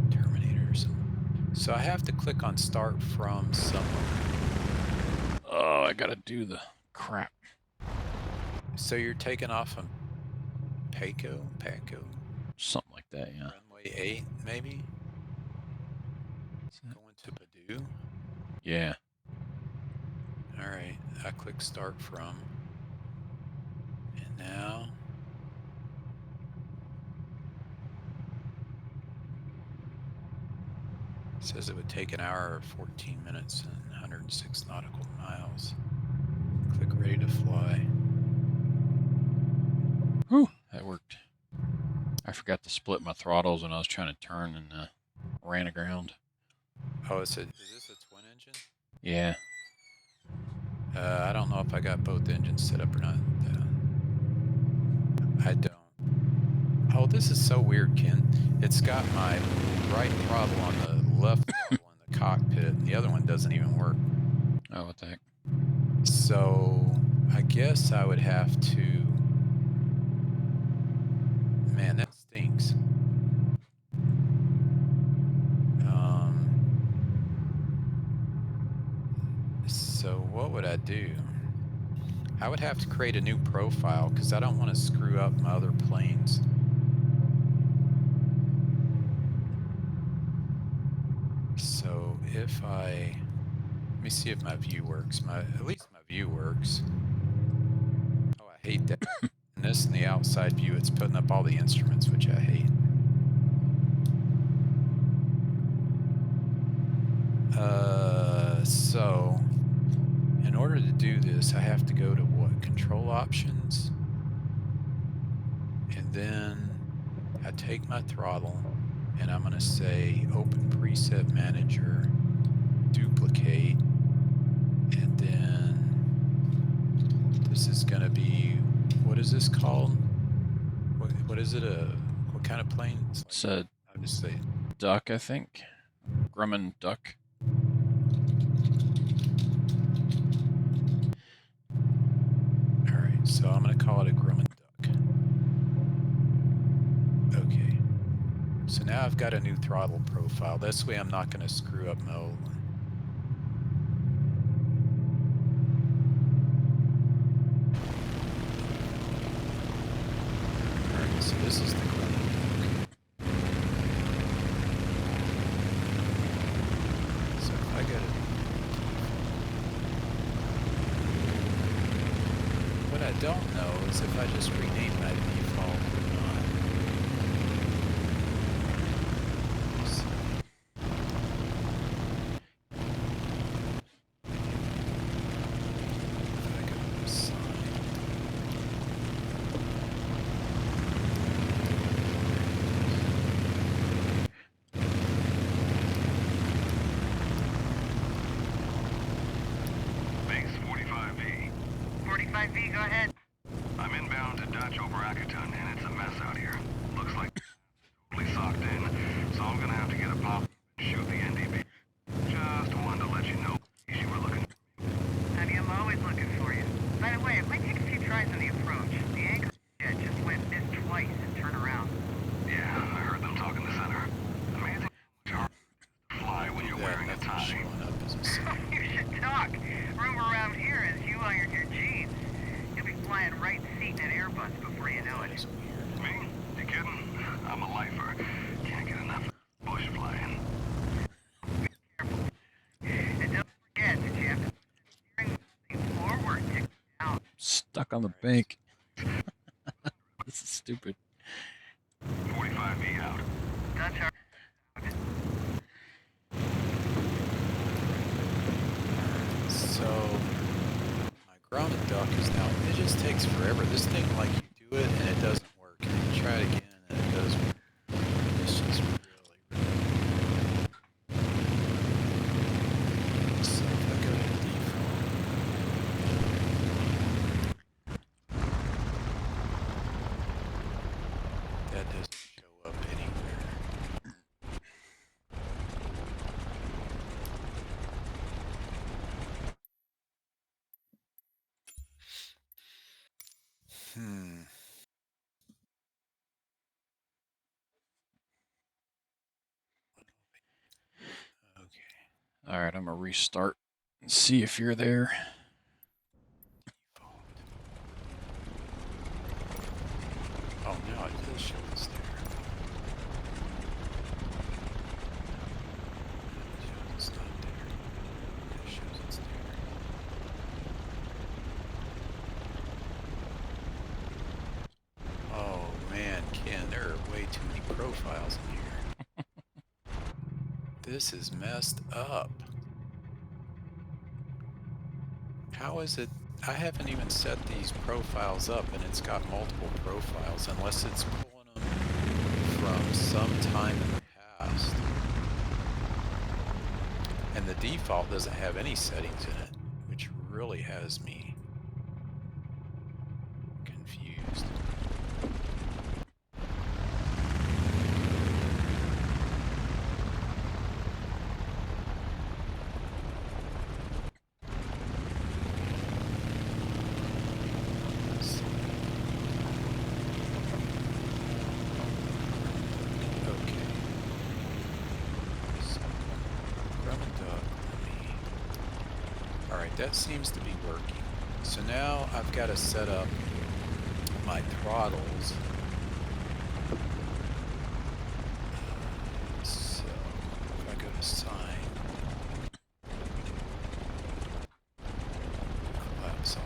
terminated or something. So I have to click on start from somewhere.
Oh, I gotta do the crap.
So you're taking off from Paco?
Something like that, yeah.
Runway 8, maybe? Going to Purdue?
Yeah.
Alright, I click start from. And now says it would take an hour or 14 minutes and 106 nautical miles. Click ready to fly.
Whew, that worked. I forgot to split my throttles when I was trying to turn and ran aground.
Oh, is this a twin engine?
Yeah.
I don't know if I got both engines set up or not. I don't. Oh, this is so weird, Ken. It's got my right throttle on the left throttle in the cockpit, and the other one doesn't even work.
Oh, what the heck?
So I guess I would have to. Man, that stinks. So what would I do? I would have to create a new profile because I don't want to screw up my other planes. So if let me see if my view works. At least my view works. Oh, I hate that. And this in the outside view, it's putting up all the instruments, which I hate. So in order to do this, I have to go to what? Control options. And then I take my throttle and I'm going to say open preset manager, duplicate, and then this is going to be, what is this called? What is it? What kind of plane?
It's a
I'll just say
duck, I think. Grumman duck.
all right. So I'm going to call it a Grumman duck. Okay. So now I've got a new throttle profile. This way I'm not going to screw up my old one. All right. So this is the Grumman duck. So if I go to what I don't know is if I just rename my default or not. Let's see. If I go to assign.
Base 45V.
45V, go ahead.
I'm inbound to Dutch over Akaton, and it's a mess out here. Looks like totally socked in, so I'm gonna have to get a pop and shoot the NDB. Just wanted to let you know you were looking.
Honey, I'm always looking for you. By the way, it might take a few tries on the approach. The anchor jet just went missed twice and turn around.
Yeah, I heard them talking the center. Amazing how much harder it is to fly when you're wearing a
Nothing's
tie.
showing up as a sign.
You should talk. Rumor around here is you ironed your jeans. You'll be flying right seat in an Airbus before you know it.
That's weird.
Me? You kidding? I'm a lifer. Can't get enough bush flying.
Be careful. And don't forget that you have to steering wheel forward to down.
Stuck on the bank. This is stupid.
45V out.
Dutch are
So my Grumman duck is now, it just takes forever. This thing, like, you do it and it doesn't work. And you try it again and it does work. It's just really, really. So if I go to default, that doesn't show up anywhere. Okay.
All right, I'm going to restart and see if you're there.
Default. Oh, now it does show it's there. It shows it's not there. It shows it's there. Oh man, Ken, there are way too many profiles in here. This is messed up. How is it? I haven't even set these profiles up and it's got multiple profiles unless it's pulling them from some time in the past. And the default doesn't have any settings in it, which really has me confused. Let's see. Okay. So, Grub and Dog, Alright, that seems to be working. So now I've got to set up my throttles. So if I go to sign, collapse all.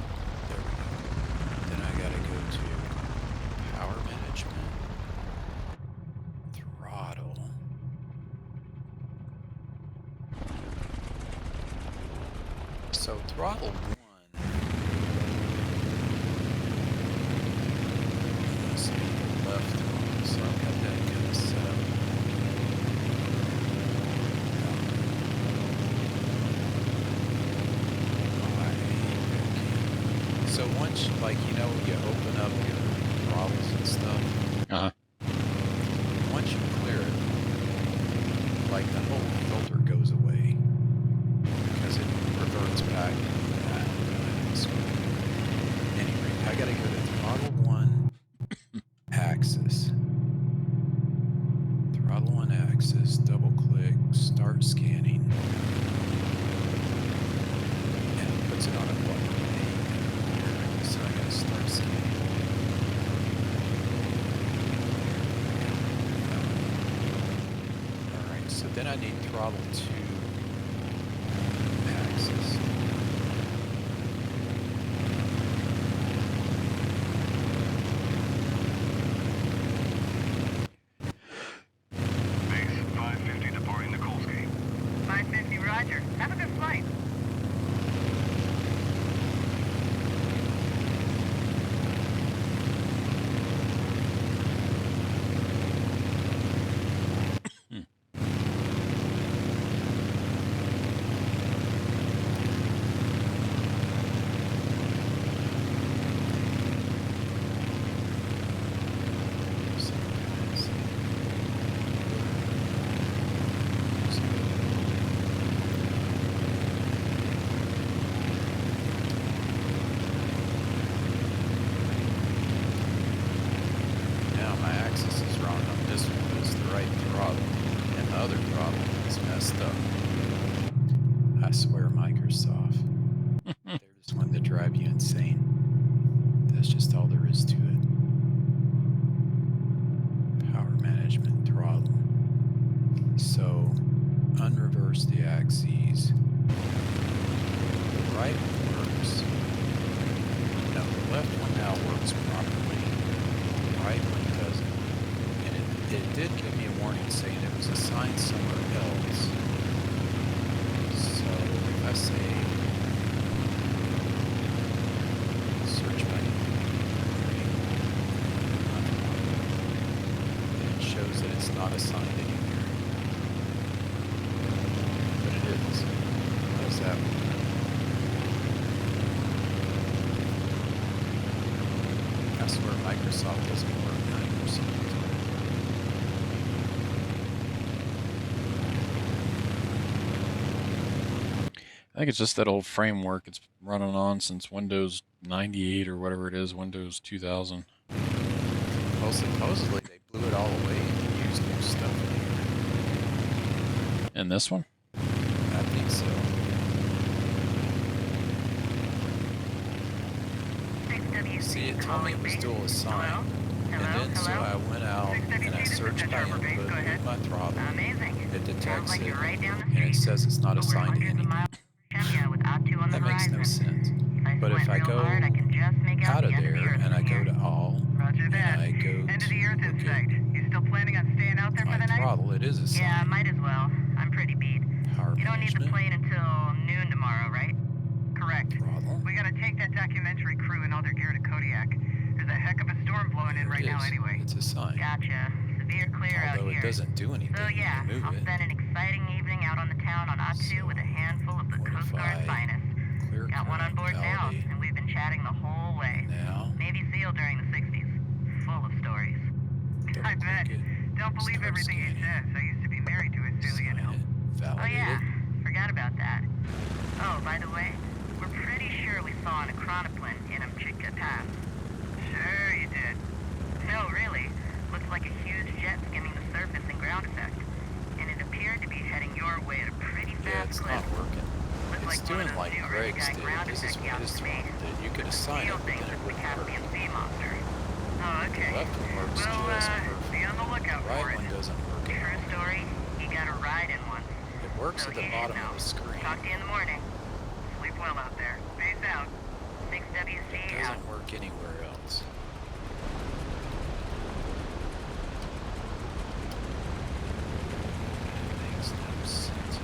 There we go. Then I got to go to power management, throttle. So throttle 1. Must be the left one, so I've got that kind of set up. So once, like, you know, you open up your throttles and stuff,
Uh-huh.
once you clear it, like, the whole filter goes away because it reverts back to that. Anyway, I gotta go to throttle 1 axis. Throttle 1 axis, double click, start scanning, and it puts it on a button. So I gotta start scanning. Alright, so then I need throttle 2 axis.
Base 550 departing Nikolsky.
550, roger. Have a good flight.
Now my axis is wrong on this one, but it's the right throttle, and the other throttle is messed up. I swear, Microsoft. They're just wanting to drive you insane. That's just all there is to it. Power management throttle. So, unreverse the axes. The right one works. No, the left one now works properly. The right one doesn't. And it did give me a warning saying it was assigned somewhere else. So if I say search by name, it shows that it's not assigned anywhere. But it is. How does that work? I swear Microsoft doesn't work 90% of the time.
I think it's just that old framework it's running on since Windows 98 or whatever it is, Windows 2000.
Well, supposedly they blew it all away and used new stuff in here.
And this one?
I think so.
6WC
See, it told me it was
base.
dual assigned.
Hello?
And then so
Hello?
I went out and I
6WC,
searched by
Central Base,
input
go ahead.
with my throttle.
Amazing.
It
Sounds
detects
like
it
you're right down the
and
street.
it says it's not
But we're
assigned to
hundreds of
anything.
miles from Chemia with O2 on the
That makes no
horizon.
sense.
If I
But if
squint
I
real
go
hard, I can just make out
out of
the end of the
there
earth
and I
from
go
here.
to all
Roger
and
that.
I go
End of the earth
to
in
look
sight. You still planning on staying out
at
there for
my
the night?
throttle, it is
Yeah,
assigned.
might as well. I'm pretty beat.
Power
You don't need the
management.
plane until noon tomorrow, right?
Correct.
Throttle.
We gotta take that documentary crew and all their gear to Kodiak. There's a heck of a storm blowing in
There
right
it
now
is.
anyway.
It's a sign.
Gotcha. Severe clear out
Although
here.
it doesn't do anything
So yeah,
when you
I'll
move it.
spend an exciting evening out on the town on Attu
So,
with a handful of the Coast Guard's
modify,
finest.
clear
Got one on
current,
board now,
validate.
and we've been chatting the whole way.
Now,
Navy SEAL during the 60s. Full of stories.
I
double
bet.
click it.
Don't believe
Start
everything he
scanning.
says. I used to be married to a SEAL, you
Sign
know.
it.
Oh
Validate
yeah,
it.
forgot about that. Oh, by the way, we're pretty sure we saw an Akronoplin in Amchitka Pass.
Sure you did.
No, really. Looks like a huge jet skimming the surface in ground effect. And it appeared to be heading your way at a pretty
Yeah,
fast
it's
clip.
not working.
Looks
It's
like one of
doing
those
like
new
Greg's
Red Sky
did.
ground
This is
effect
what
yachts
his
made.
throttle did. You could
The
assign
SEAL
it, but
thinks
then it
it's the
wouldn't work.
Caspian Sea monster.
Oh,
The
okay.
left one works
Well,
just
be
perfect.
on the lookout
The
for
right
it.
one doesn't work at
True
all.
story, he got a ride in once.
It works
So
at the
he
bottom
knows.
of the screen.
Talk to you in the morning.
Sleep well out there. Peace out.
6WC
It
out.
doesn't work anywhere else. Makes no sense.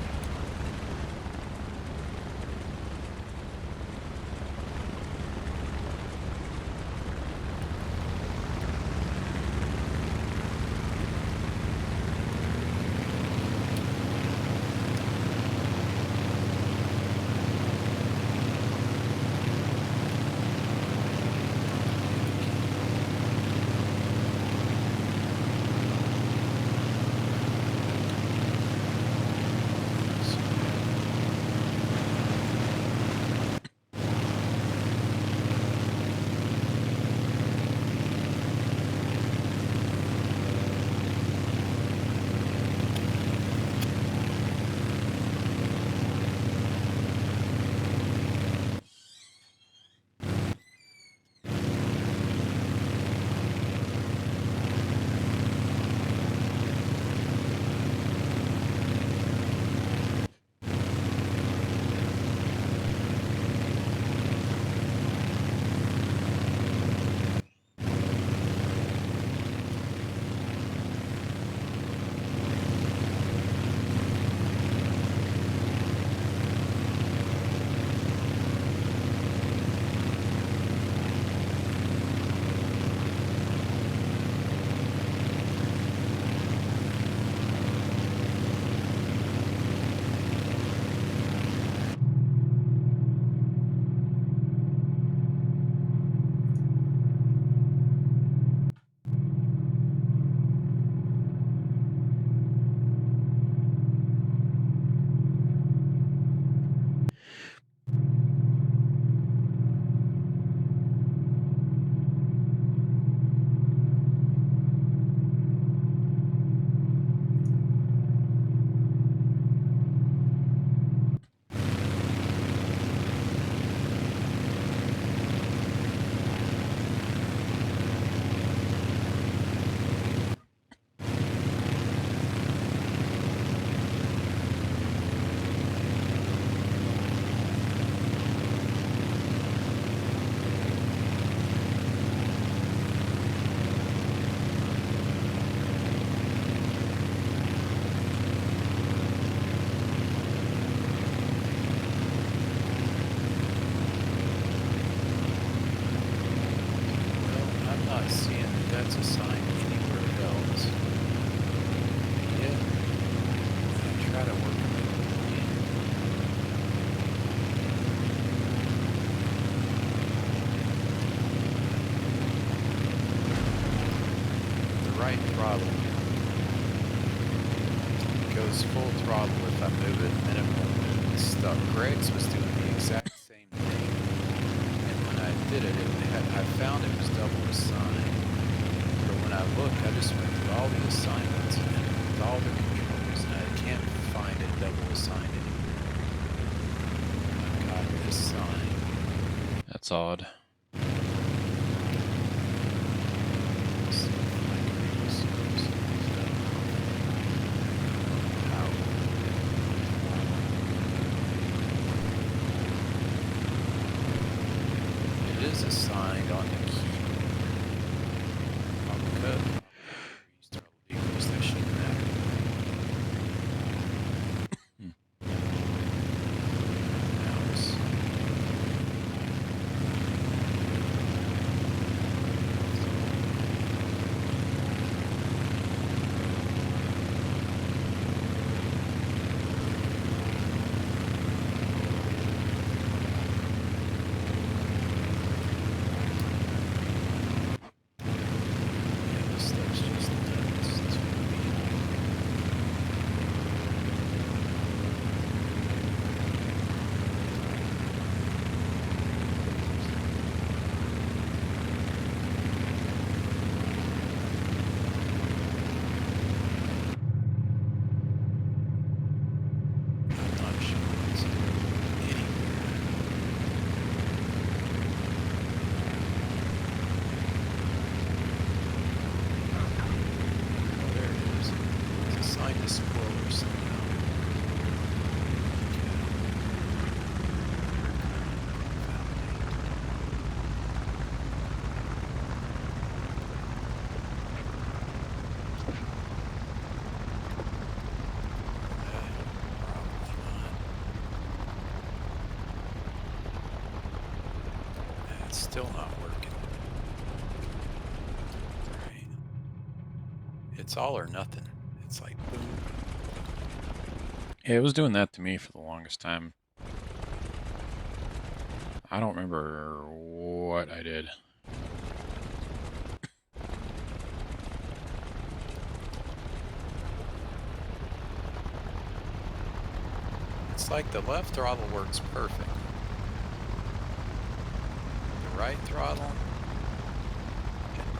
I'm not seeing that that's assigned anywhere else. Yet, I try to work on it. The right throttle goes full throttle if I move it, and then it won't move. It's stuck. Greg's was doing the exact same thing. And when I did it, I found it was double assigned. But when I looked, I just went through all the assignments and with all the controls, and I can't find it double assigned anywhere. I've got this sign.
That's odd.
Let's see if I can do some stuff. It is assigned on the key. On the cut. Use throttle decrease, that shouldn't matter. Still not working. Right. It's all or nothing. It's like boom.
Yeah, it was doing that to me for the longest time. I don't remember what I did.
It's like the left throttle works perfect. The right throttle,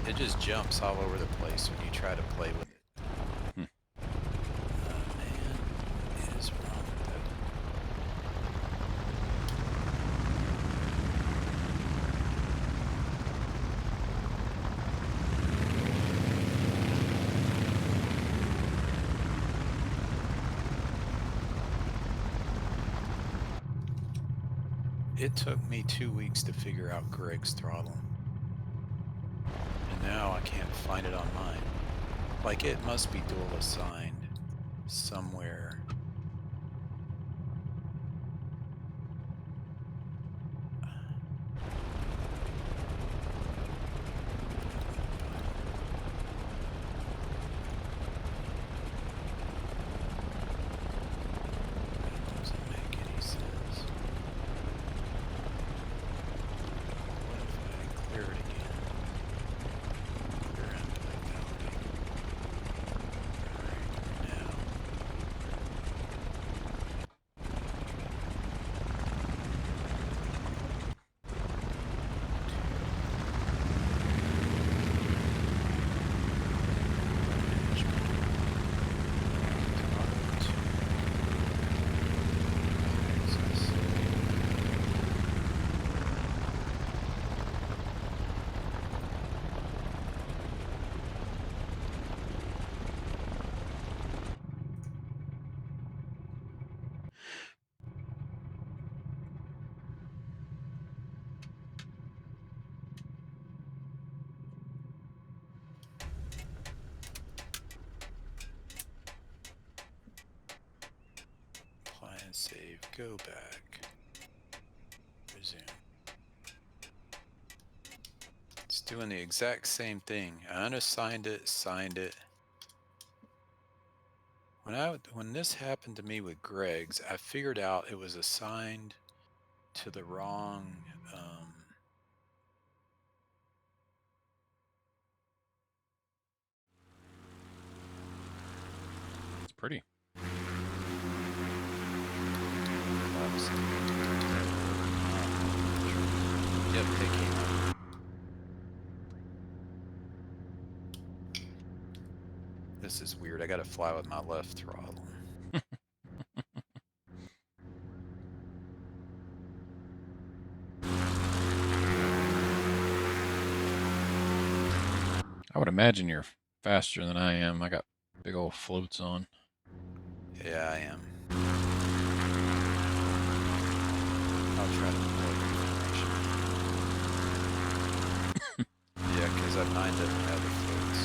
it just jumps all over the place when you try to play with it.
Hmm.
Man, what is wrong with that? It took me 2 weeks to figure out Greg's throttle. And now I can't find it on mine. Like it must be dual assigned somewhere. That doesn't make any sense. What if I clear it again? Clear input validate. Alright, now. Apply and save, go back, resume. It's doing the exact same thing. I unassigned it, signed it. When this happened to me with Greg's, I figured out it was assigned to the wrong.
It's pretty.
Yep, they came up. This is weird. I gotta fly with my left throttle.
I would imagine you're faster than I am. I got big old floats on.
Yeah, I am. I'll try to pull up information. Yeah, because mine doesn't have the floats.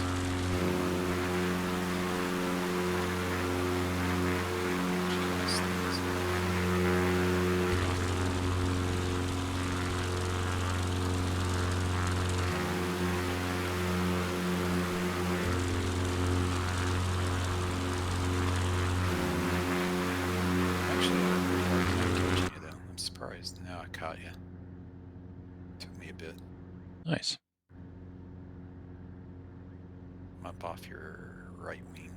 Actually, I had a pretty hard time catching you, though. I'm surprised. Now I caught you. Took me a bit.
Nice.
I'm up off your right wing.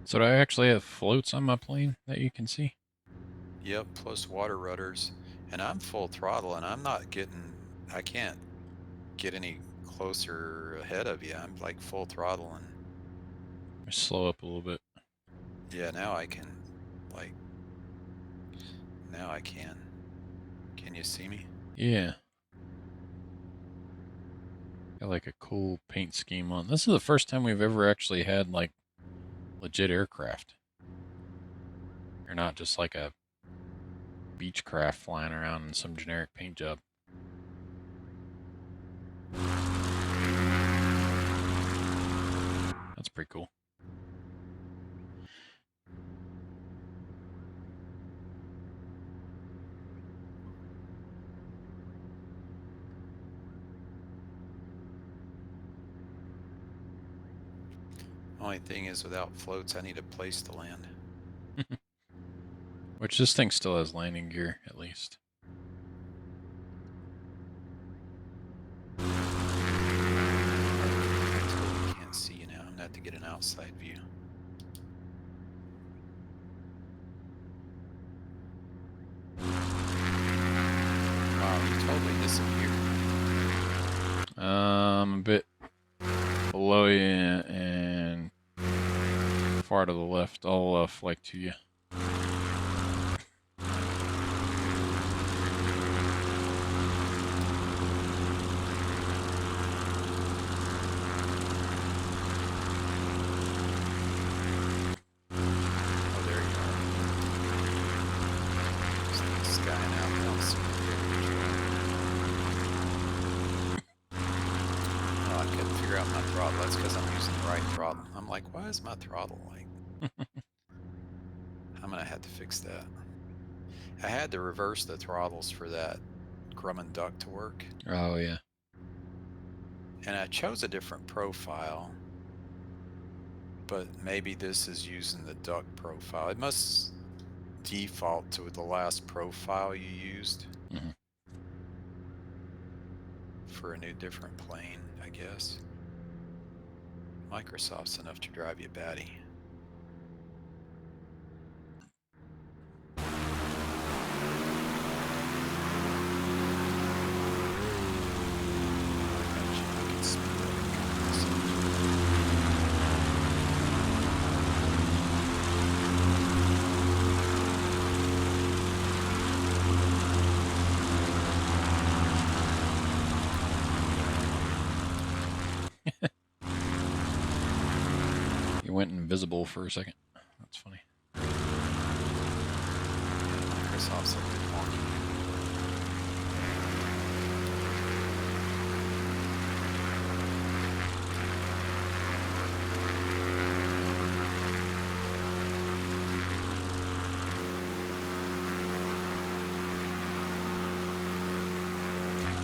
So do I actually have floats on my plane that you can see?
Yep, plus water rudders. And I'm full throttle, and I'm not getting... I can't get any closer ahead of you. I'm like full throttle, and
Just slow up a little bit.
yeah, now I can, like, now I can. Can you see me?
Yeah. Got like a cool paint scheme on. This is the first time we've ever actually had like legit aircraft. Or not just like a Beechcraft flying around in some generic paint job. That's pretty cool.
Only thing is, without floats, I need a place to land.
Which this thing still has landing gear, at least.
I can't see you now. I'm gonna have to get an outside view. Wow, you totally disappeared.
A bit below you and far to the left. I'll flick to you.
Oh, there you are. Just skying out. I don't see you there. Oh, I couldn't figure out my throttle. That's because I'm using the right throttle. I'm like, why is my throttle like... I'm gonna have to fix that. I had to reverse the throttles for that Grumman duck to work.
Oh, yeah.
And I chose a different profile, but maybe this is using the duck profile. It must default to the last profile you used for a new different plane, I guess. Microsoft's enough to drive you batty.
You went invisible for a second. That's funny.
Microsoft's a bit wonky.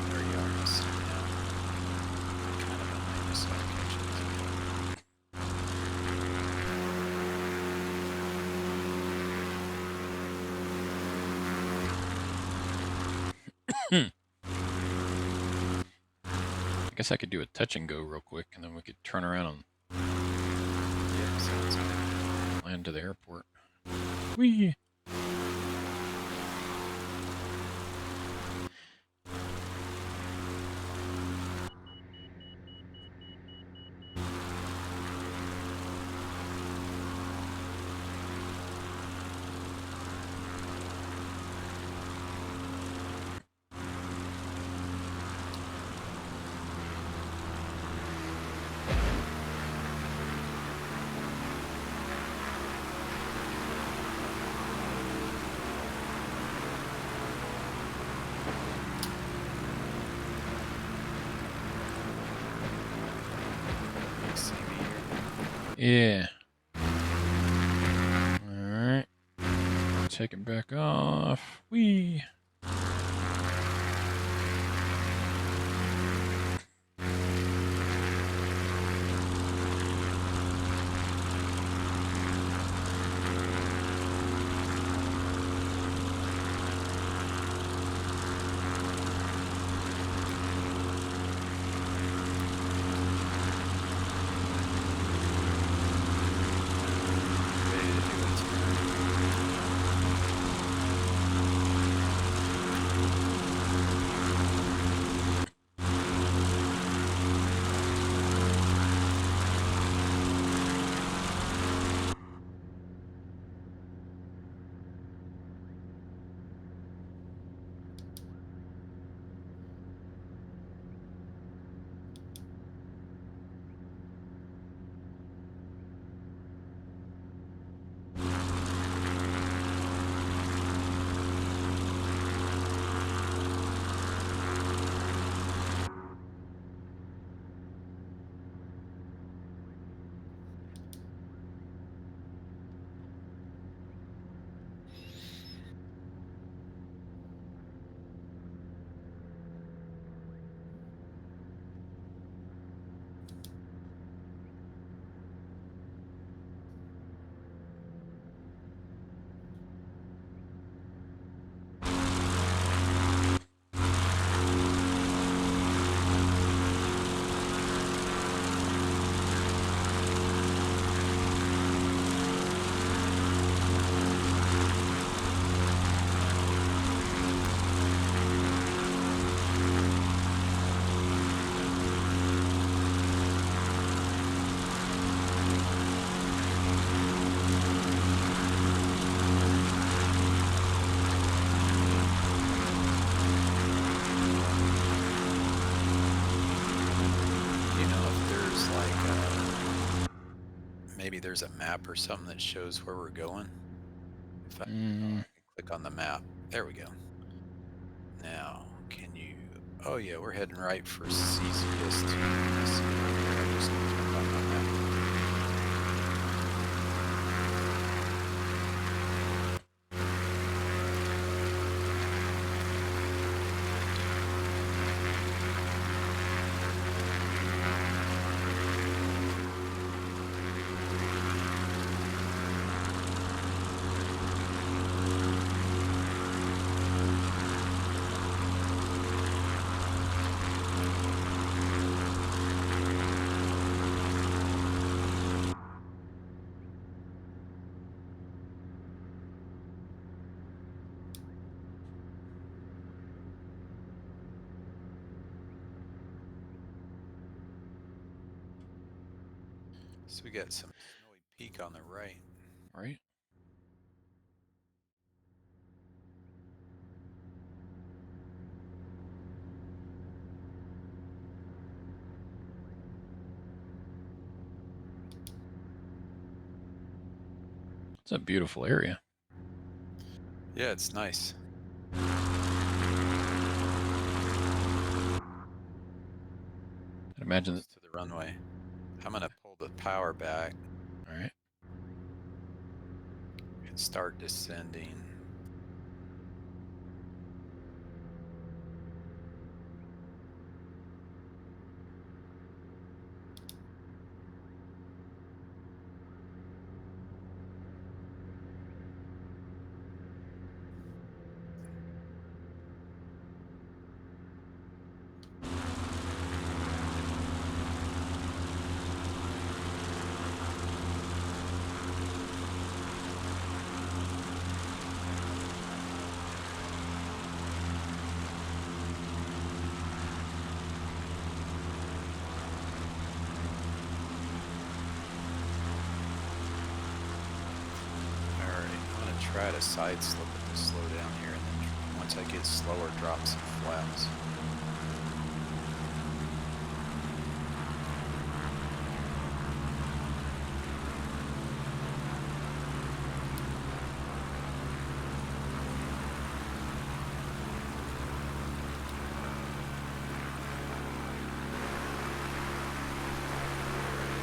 There you are. I see you now. Kind of behind you, so I'll catch it.
I guess I could do a touch and go real quick, and then we could turn around and
Yeah, sounds good.
land to the airport. Whee!
You see me here?
Yeah. Alright. Take it back off. Whee!
Ready to do it. maybe there's a map or something that shows where we're going. If I, I
Mm,
can click on the map. There we go. Now, can you? Oh yeah, we're heading right for CZS2. I see it right here. I just turned on my map. So we got some snowy peak on the right.
right. It's a beautiful area.
Yeah, it's nice.
I'd imagine that.
Close to the runway. I'm gonna pull the power back
All right.
and start descending. I'm gonna try to side slip it to slow down here, and then once I get slower, drop some flaps.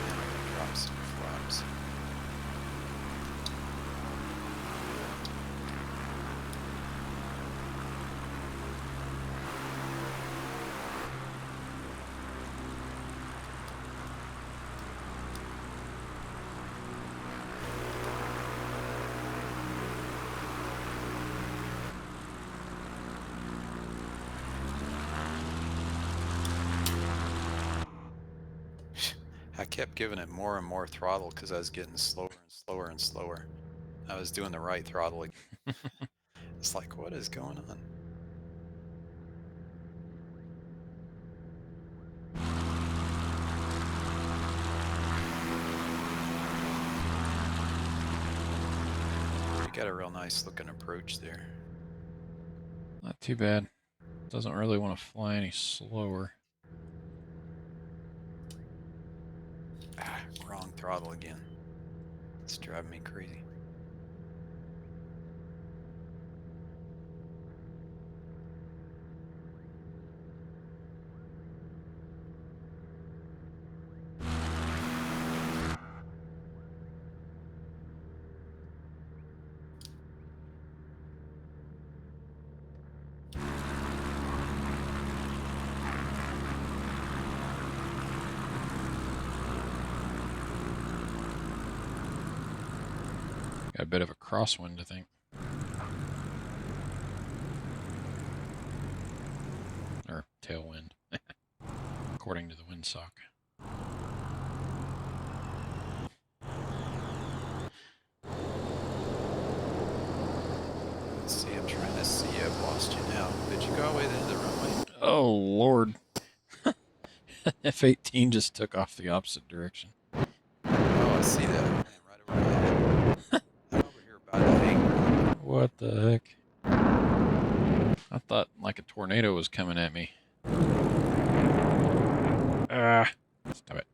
And I'm gonna drop some flaps. I kept giving it more and more throttle because I was getting slower and slower and slower. I was doing the right throttle again. It's like, what is going on? We got a real nice looking approach there.
Not too bad. Doesn't really want to fly any slower.
Ah, wrong throttle again. It's driving me crazy.
Got a bit of a crosswind, I think. Or tailwind, according to the windsock.
Let's see, I'm trying to see. I've lost you now. Did you go all the way to the end of the runway?
Oh, Lord. F-18 just took off the opposite direction.
Oh, I see that. Man, right over my head. I'm over here by the hangar.
What the heck? I thought like a tornado was coming at me. Ah, stop it.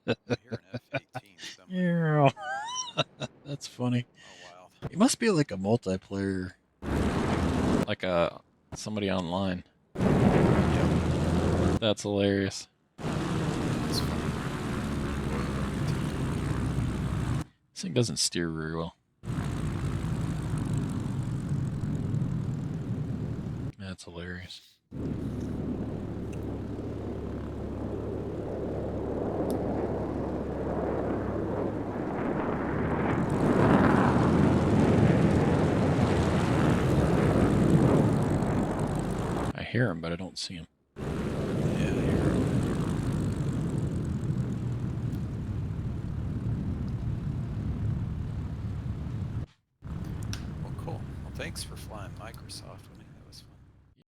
I hear an F-18 somewhere.
Yeah. That's funny.
Oh, wow.
It must be like a multiplayer, like somebody online.
Yep.
That's hilarious.
That's funny.
This thing doesn't steer very well. That's hilarious. I hear him, but I don't see him.
Yeah, I hear it. Well, cool. Well, thanks for flying Microsoft with